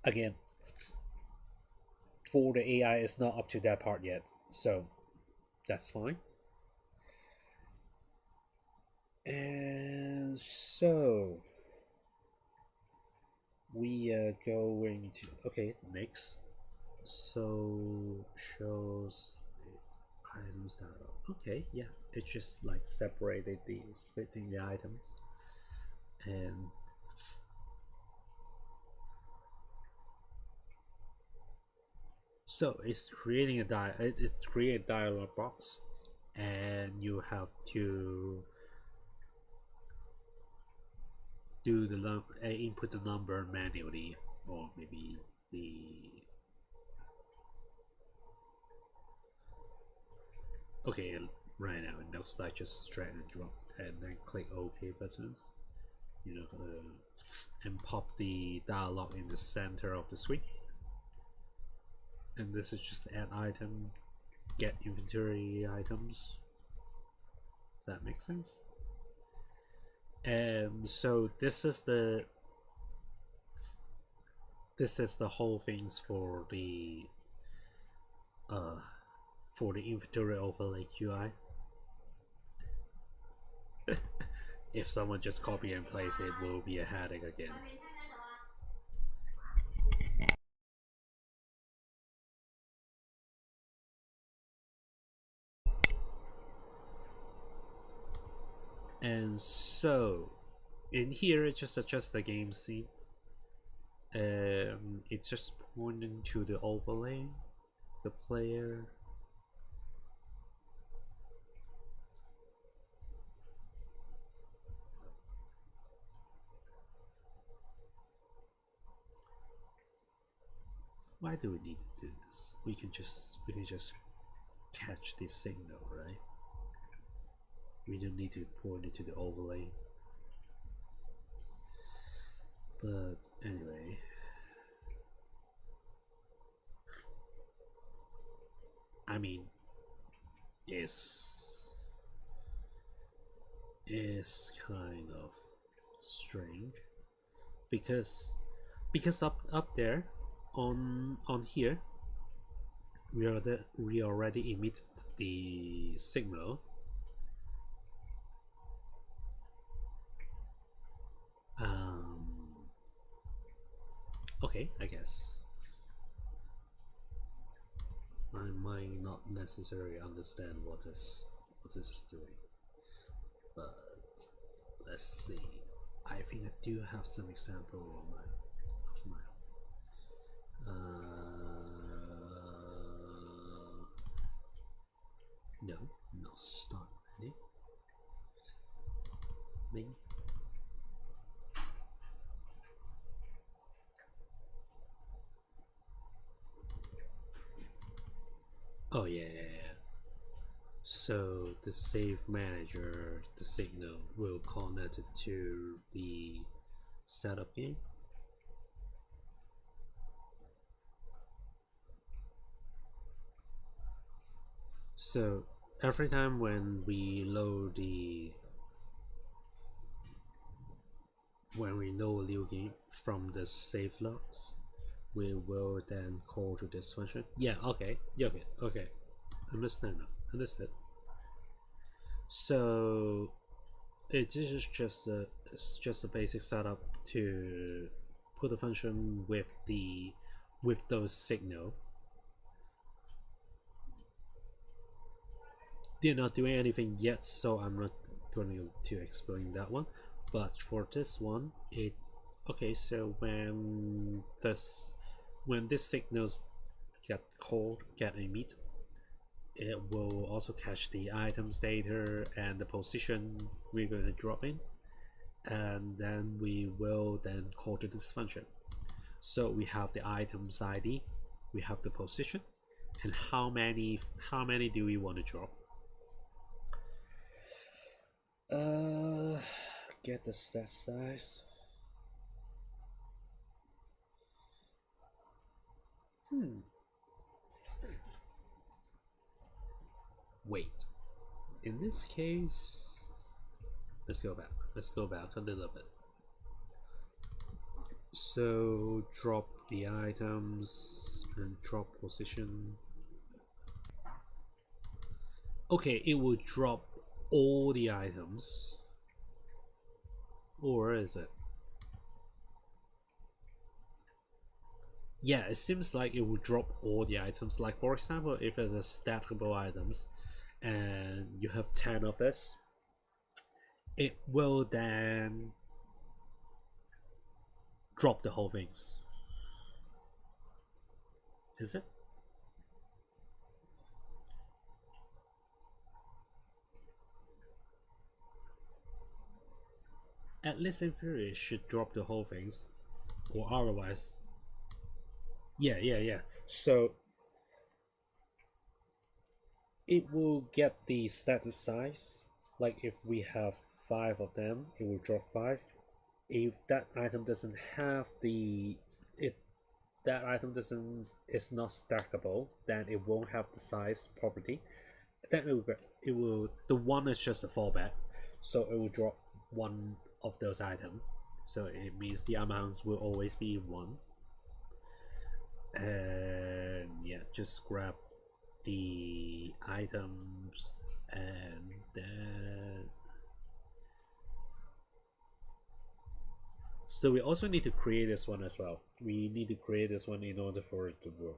again, for the AI is not up to that part yet, so that's fine. And so we are going to, okay, next. So shows items that are, okay, yeah, it just like separated the splitting the items. And so it's creating it's create a dialog box, and you have to do the input the number manually, or maybe the, okay, right now it looks like just drag and drop and then click OK button, you know, and pop the dialog in the center of the screen. And this is just add item, get inventory items. That makes sense. And so this is the whole things for the inventory overlay UI. If someone just copy and paste it, will be a headache again. And so in here it just adjusts the game scene. It's just pointing to the overlay, the player. Why do we need to do this? We can just catch this signal, right? We don't need to point it to the overlay. But anyway, I mean, it's kind of strange because up there on here we already emit the signal. Okay, I guess I might not necessarily understand what this is doing, but let's see. I think I do have some example of my no, not start ready. Me. Oh yeah. So the save manager, the signal will connect it to the setup game. So every time when we load a new game from the save logs, we will then call to this function. Yeah, okay. Okay. Understand now. Understood. So it is just a basic setup to put a function with those signal. They're not doing anything yet, so I'm not going to explain that one. But for this one, it okay. So when this signals get emit, it will also catch the items data and the position we're going to drop in, and then we will then call to this function. So we have the items ID, we have the position, and how many do we want to drop. Get the set size. Wait, in this case, let's go back a little bit. So drop the items and drop position. Okay, it will drop all the items. Or is it? Yeah, it seems like it will drop all the items. Like for example, if there's a stackable items and you have 10 of this, it will then drop the whole things. Is it? At least in theory, it should drop the whole things. Or otherwise. Yeah. So it will get the status size. Like if we have 5 of them, it will drop 5. If that item doesn't have the it that item doesn't is not stackable, then it won't have the size property. Then it will the one is just a fallback, so it will drop one of those items. So it means the amounts will always be 1. And yeah, just grab the items and then so we also need to create this one as well. We need to create this one in order for it to work.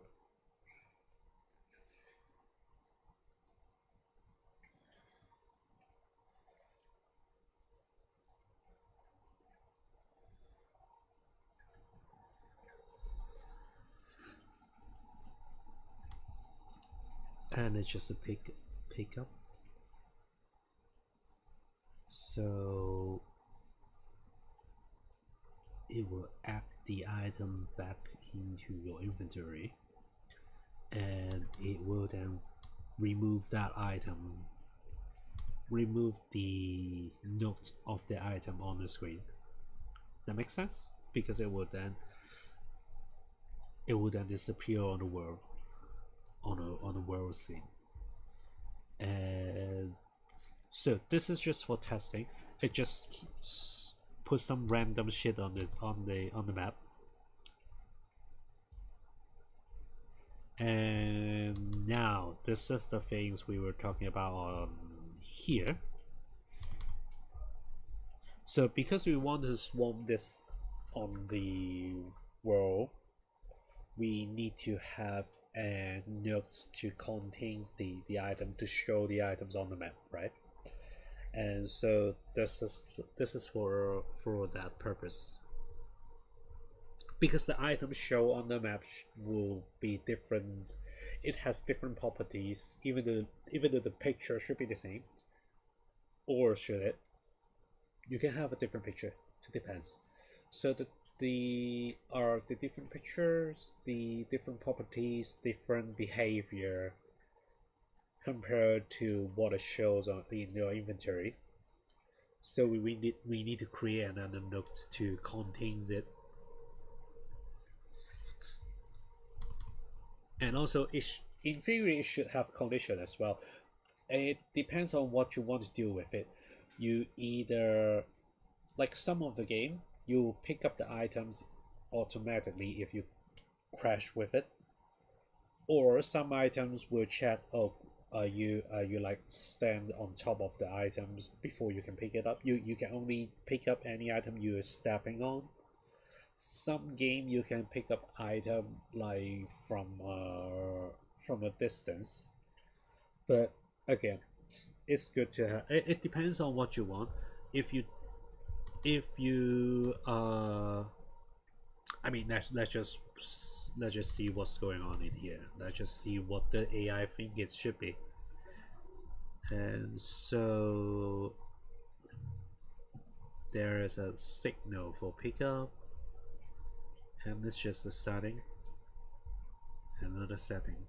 And it's just a pickup. So it will add the item back into your inventory, and it will then remove that item, remove the note of the item on the screen. That makes sense, because it will then disappear on the world, on the world scene. And so this is just for testing. It just put some random shit on the map. And now this is the things we were talking about on here. So because we want to swarm this on the world, we need to have notes to contain the item, to show the items on the map, right? And so this is for that purpose, because the items show on the map will be different. It has different properties, even though the picture should be the same. Or should it? You can have a different picture. It depends. So the different pictures, the different properties, different behavior compared to what it shows in your inventory. So we need to create another notes to contains it. And also in theory it should have condition as well. It depends on what you want to do with it. You either, like some of the game, you pick up the items automatically if you crash with it, or some items will check, oh, are you like stand on top of the items before you can pick it up. You can only pick up any item you're stepping on. Some game you can pick up item like from a distance, but again, it's good to have. It depends on what you want. If you I mean, let's just see what's going on in here. Let's just see what the AI think it should be. And so there is a signal for pickup, and it's just a setting, another setting.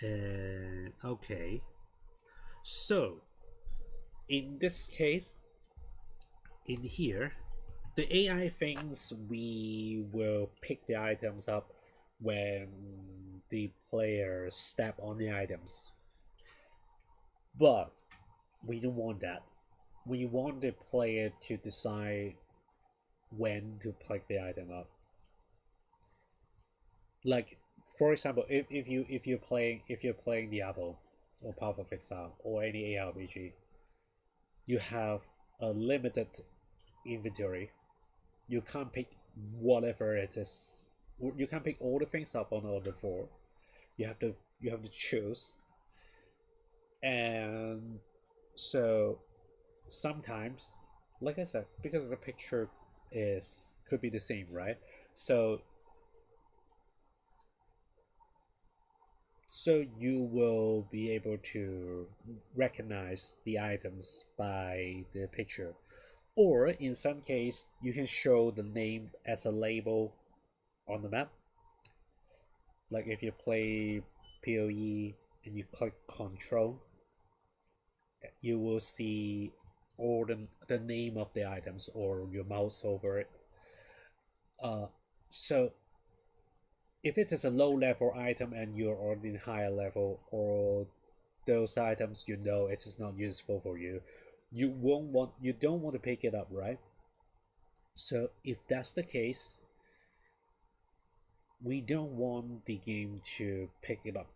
And okay, so in this case, in here, the AI thinks we will pick the items up when the player step on the items, but we don't want that. We want the player to decide when to pick the item up. Like for example, if you're playing Diablo or Path of Exile or any ARPG, you have a limited inventory. You can't pick whatever it is. You can't pick all the things up on the floor. You have to choose. And so sometimes, like I said, because the picture is could be the same, right? So you will be able to recognize the items by the picture, or in some case you can show the name as a label on the map. Like if you play PoE and you click control, you will see all the name of the items or your mouse over it. So if it is a low level item and you're already higher level, or those items you know it is not useful for you, you don't want to pick it up, right? So if that's the case, we don't want the game to pick it up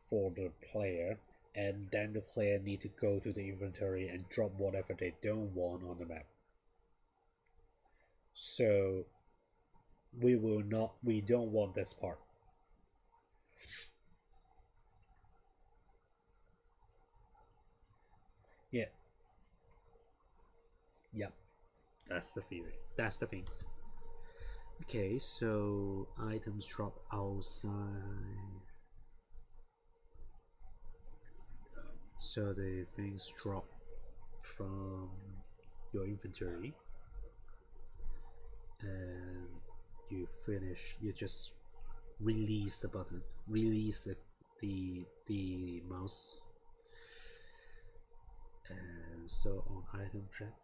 for the player, and then the player need to go to the inventory and drop whatever they don't want on the map. So we don't want this part. Yeah, yeah, that's the theory. That's the things. Okay, so items drop outside. So the things drop from your inventory, and you just release the button, release the mouse, and so on item track.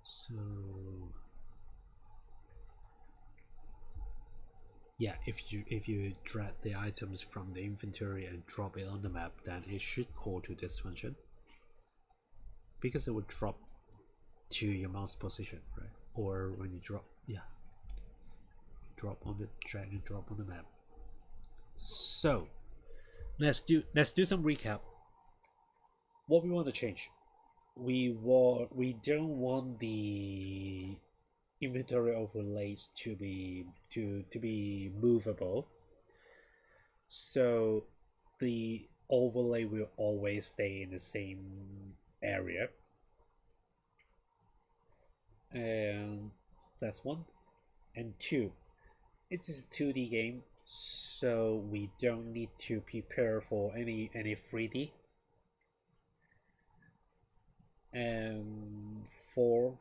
So yeah, if you drag the items from the inventory and drop it on the map, then it should call to this function, because it would drop to your mouse position, right? Or when you drop, yeah, drop on the drag and drop on the map. So let's do some recap. What we want to change? We don't want the inventory overlays to be movable. So the overlay will always stay in the same area, and that's one. And two, it's a 2D game, so we don't need to prepare for any 3D. And four,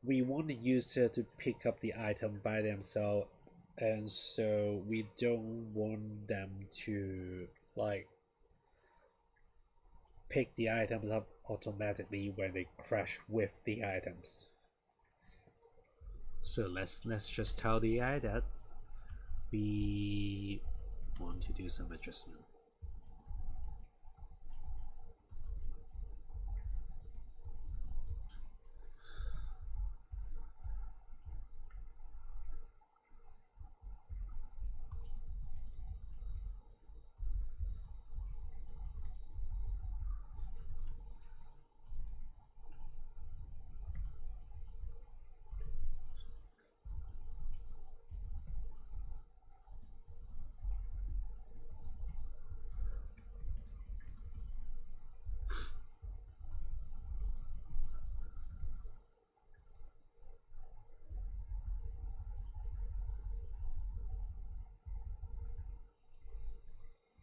we want the user to pick up the item by themselves, and so we don't want them to like pick the items up automatically when they crash with the items. So let's just tell the AI that we want to do some adjustment.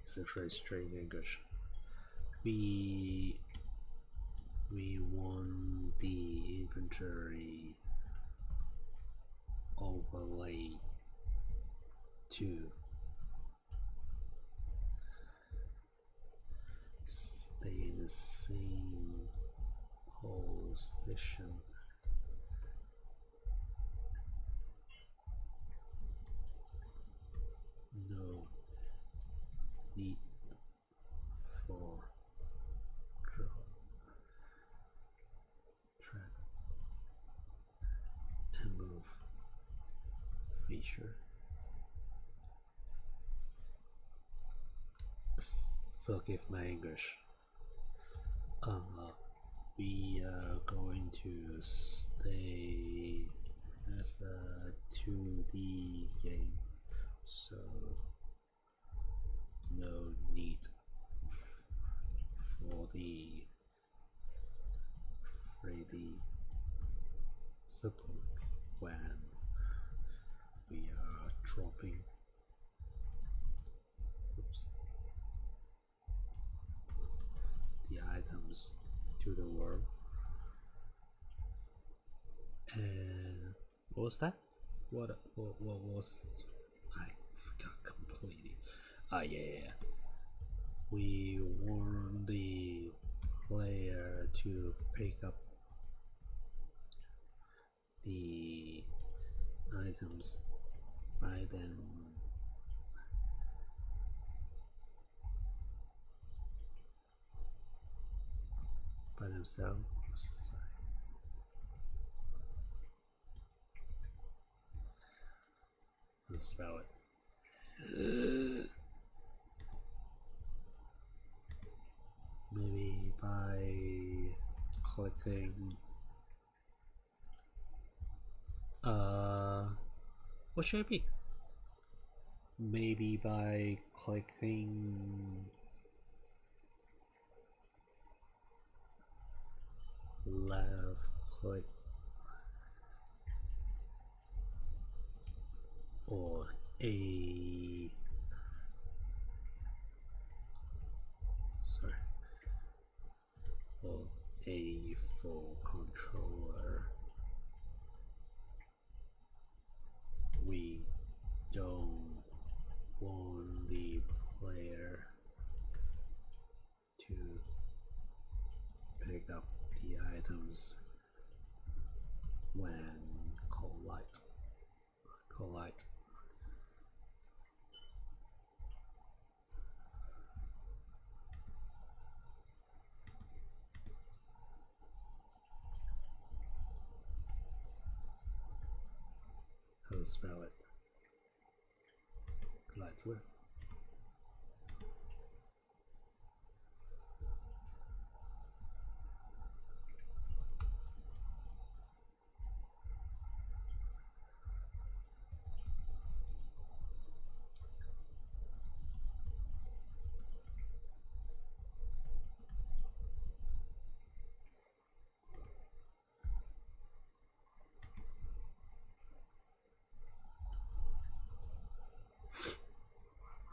It's a very strange English. We want the inventory overlay to condition. No need for draw drag and move feature. Forgive my English. We are going to stay as a 2D game, so no need for the 3D support when we are dropping the items to the world. And what was that? What was, I forgot completely. Yeah. We want the player to pick up the items by themselves. Sorry. Let's spell it. Maybe by clicking what should it be? Maybe by clicking left click or A, sorry, or A for controller. We don't want the player to pick up the items when collide. How to spell it? Collide where?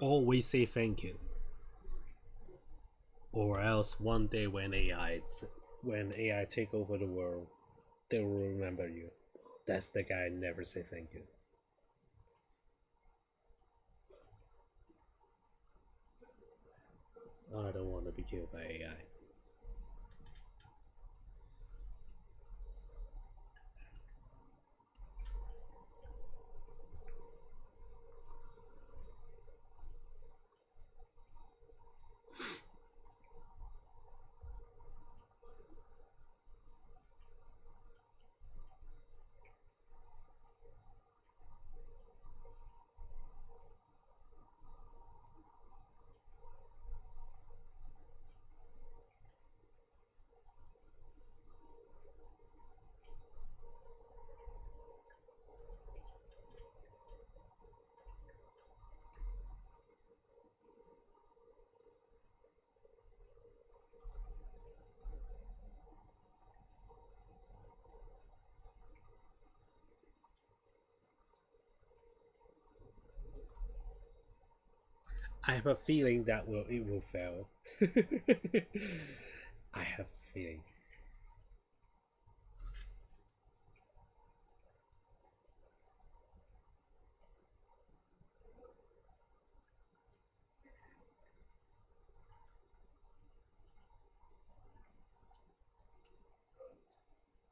Always say thank you, or else one day when AI take over the world, they will remember you. That's the guy never say thank you. I don't want to be killed by AI. I have a feeling that it will fail. I have a feeling.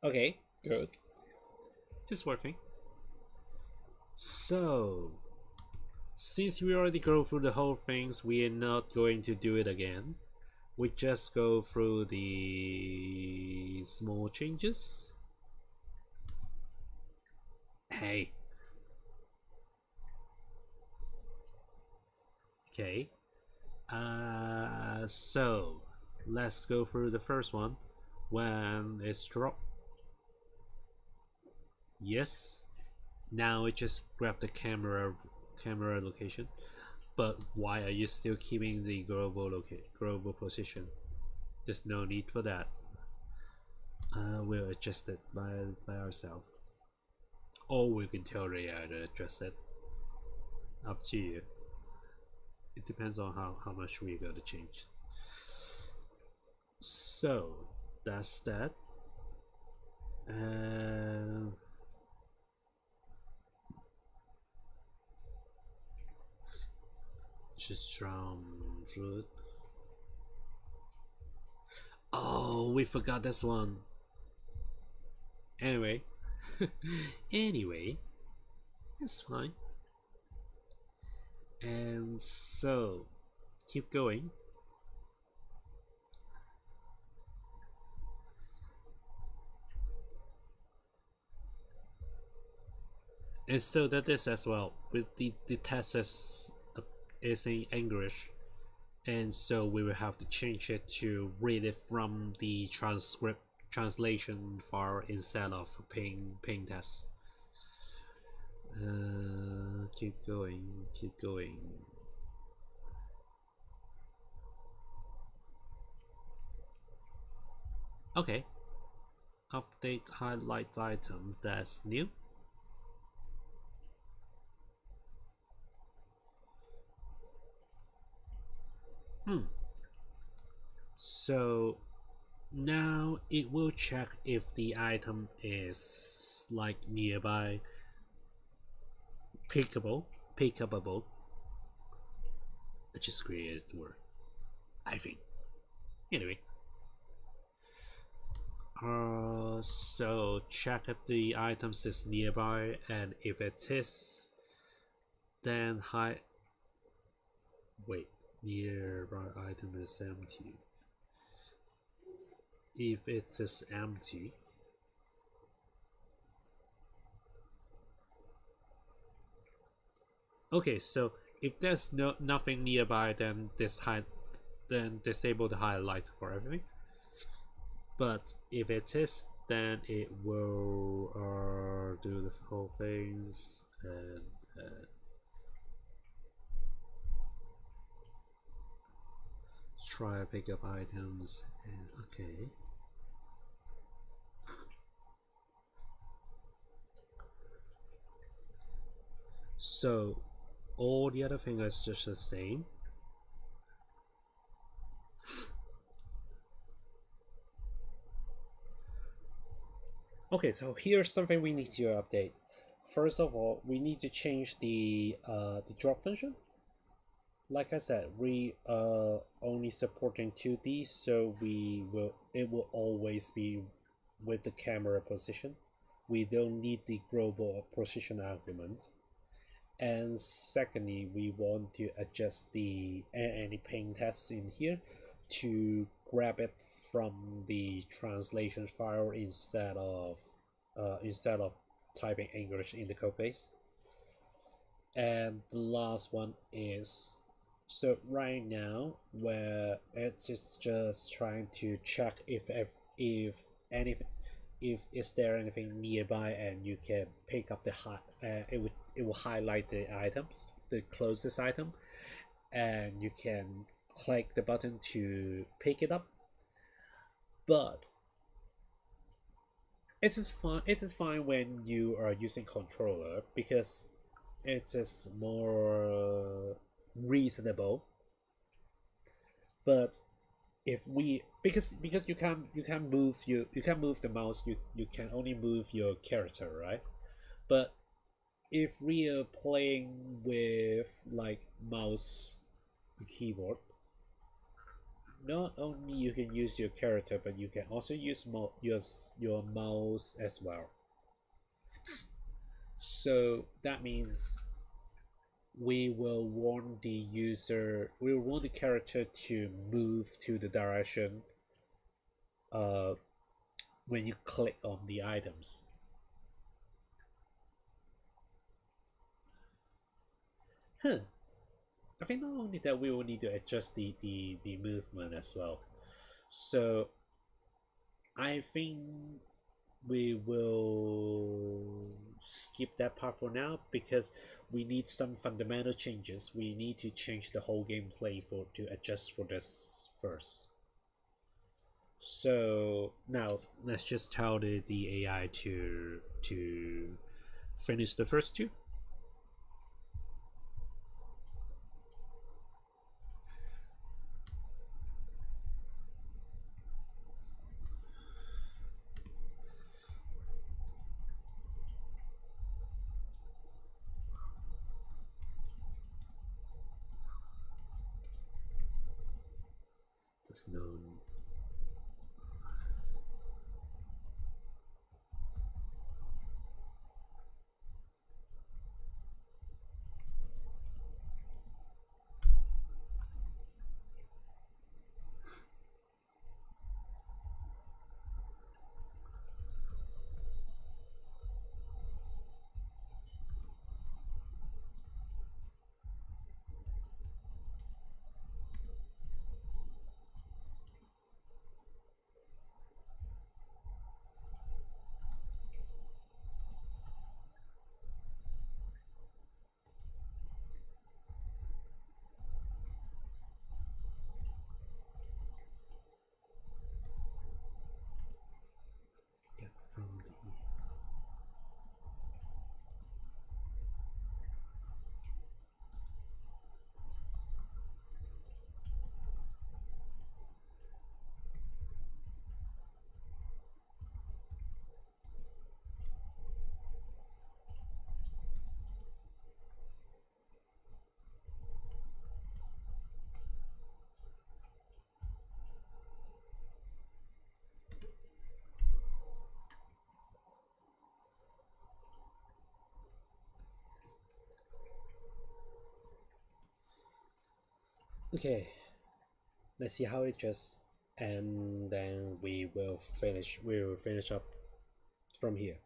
Okay, good. It's working. So, since we already go through the whole things, we are not going to do it again. We just go through the small changes. Hey, okay. So let's go through the first one. When it's dropped, yes. Now it just grab the camera location. But why are you still keeping the global position? There's no need for that. We'll adjust it by ourselves, or we can tell the AI to adjust it. Up to you. It depends on how much we're gonna change. So that's that. And just from fruit. Oh, we forgot this one. Anyway, anyway, it's fine. And so, keep going. And so that is as well. With the test is in English, and so we will have to change it to read it from the transcript translation file instead of ping test. Keep going, keep going. Okay, update highlight item, that's new. So now it will check if the item is like nearby pickable. I just created the word, I think. Anyway, so check if the items is nearby, and if it is, then wait, nearby item is empty. If it is empty, okay, so if there's nothing nearby, then disable the highlight for everything. But if it is, then it will do the whole things and try pick up items. And okay. So all the other things is just the same. Okay, so here's something we need to update. First of all, we need to change the drop function. Like I said, we are only supporting 2D, so it will always be with the camera position. We don't need the global position argument. And secondly, we want to adjust the any ping tests in here to grab it from the translation file instead of typing English in the code base. And the last one is, so right now where it is just trying to check if anything, if is there anything nearby, and you can pick up it will highlight the items, the closest item, and you can click the button to pick it up. But it is fine when you are using controller, because it is more reasonable. But if we because you can't move the mouse, you can only move your character, right? But if we are playing with like mouse keyboard, not only you can use your character, but you can also use your mouse as well. So that means we will want the character to move to the direction uh, when you click on the items. Huh. I think not only that, we will need to adjust the movement as well. So I think we will skip that part for now because we need some fundamental changes. We need to change the whole gameplay for to adjust for this first. So now let's just tell the AI to finish the first two. There's no. Get from the. Okay, let's see how it just, and then we will finish. We will finish up from here.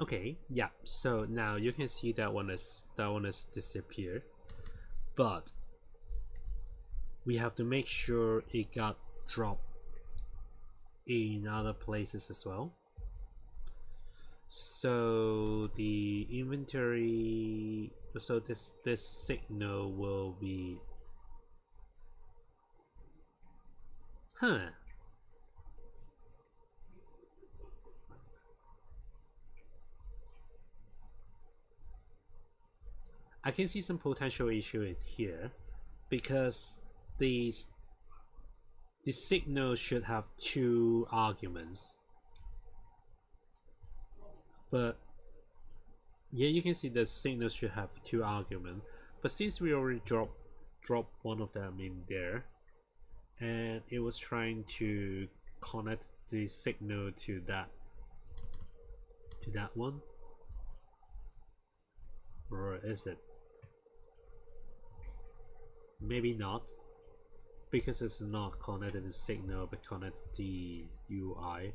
Okay, yeah. So now you can see that one is disappeared, but we have to make sure it got dropped in other places as well. So the inventory, so this signal will be, huh? I can see some potential issue in here because the the signal should have two arguments, but yeah, you can see the signal should have two arguments. But since we already dropped one of them in there, and it was trying to connect the signal to that one, or is it? Maybe not, because it's not connected to signal but connected to the UI.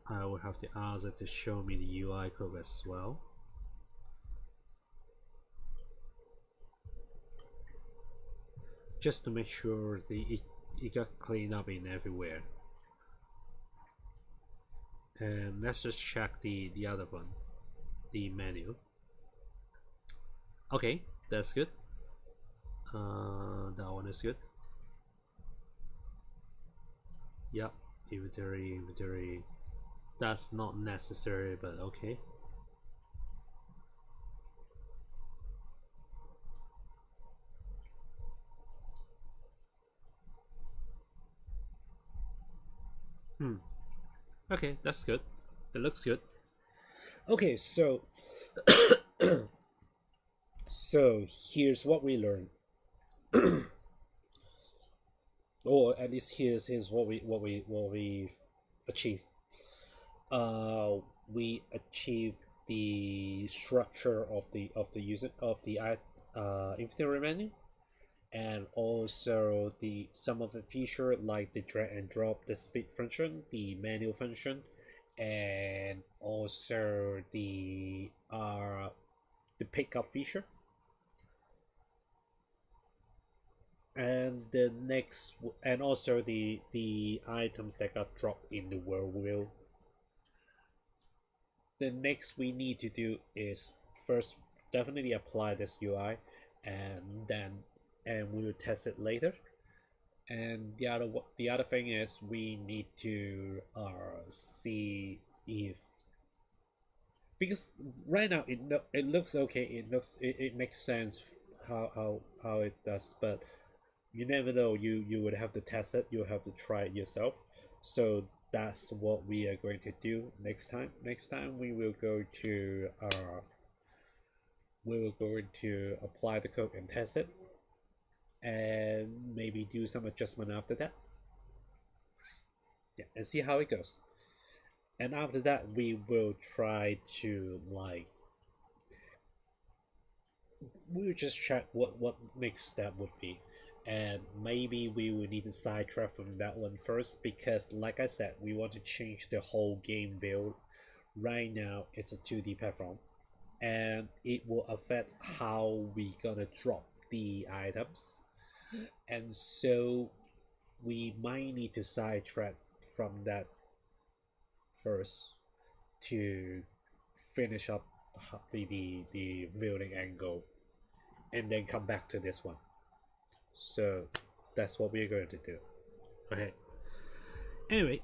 I will have to ask it to show me the UI code as well. Just to make sure it got cleaned up in everywhere. And let's just check the other one, the menu. Okay, that's good. That one is good. Yep, inventory. That's not necessary, but okay. Hmm. Okay, that's good. It looks good. Okay, so here's what we learned, or at least here's what we achieved. We achieved the structure of the user of the inventory menu, and also the some of the feature like the drag and drop, the speed function, the menu function, and also the pickup feature. And the next, and also the items that got dropped in the world wheel. The next we need to do is first definitely apply this UI, and then and we will test it later. And the other thing is we need to see if, because right now it looks okay, it makes sense how it does, but you never know, you would have to test it, you have to try it yourself. So that's what we are going to do next time we will go to apply the code and test it, and maybe do some adjustment after that. Yeah, and see how it goes. And after that we will try to like, we'll just check what next step would be, and maybe we will need to sidetrack from that one first, because like I said, we want to change the whole game build. Right now it's a 2D platform, and it will affect how we gonna drop the items, and so we might need to sidetrack from that first to finish up the building angle, and then come back to this one. So that's what we're going to do. Okay. Anyway,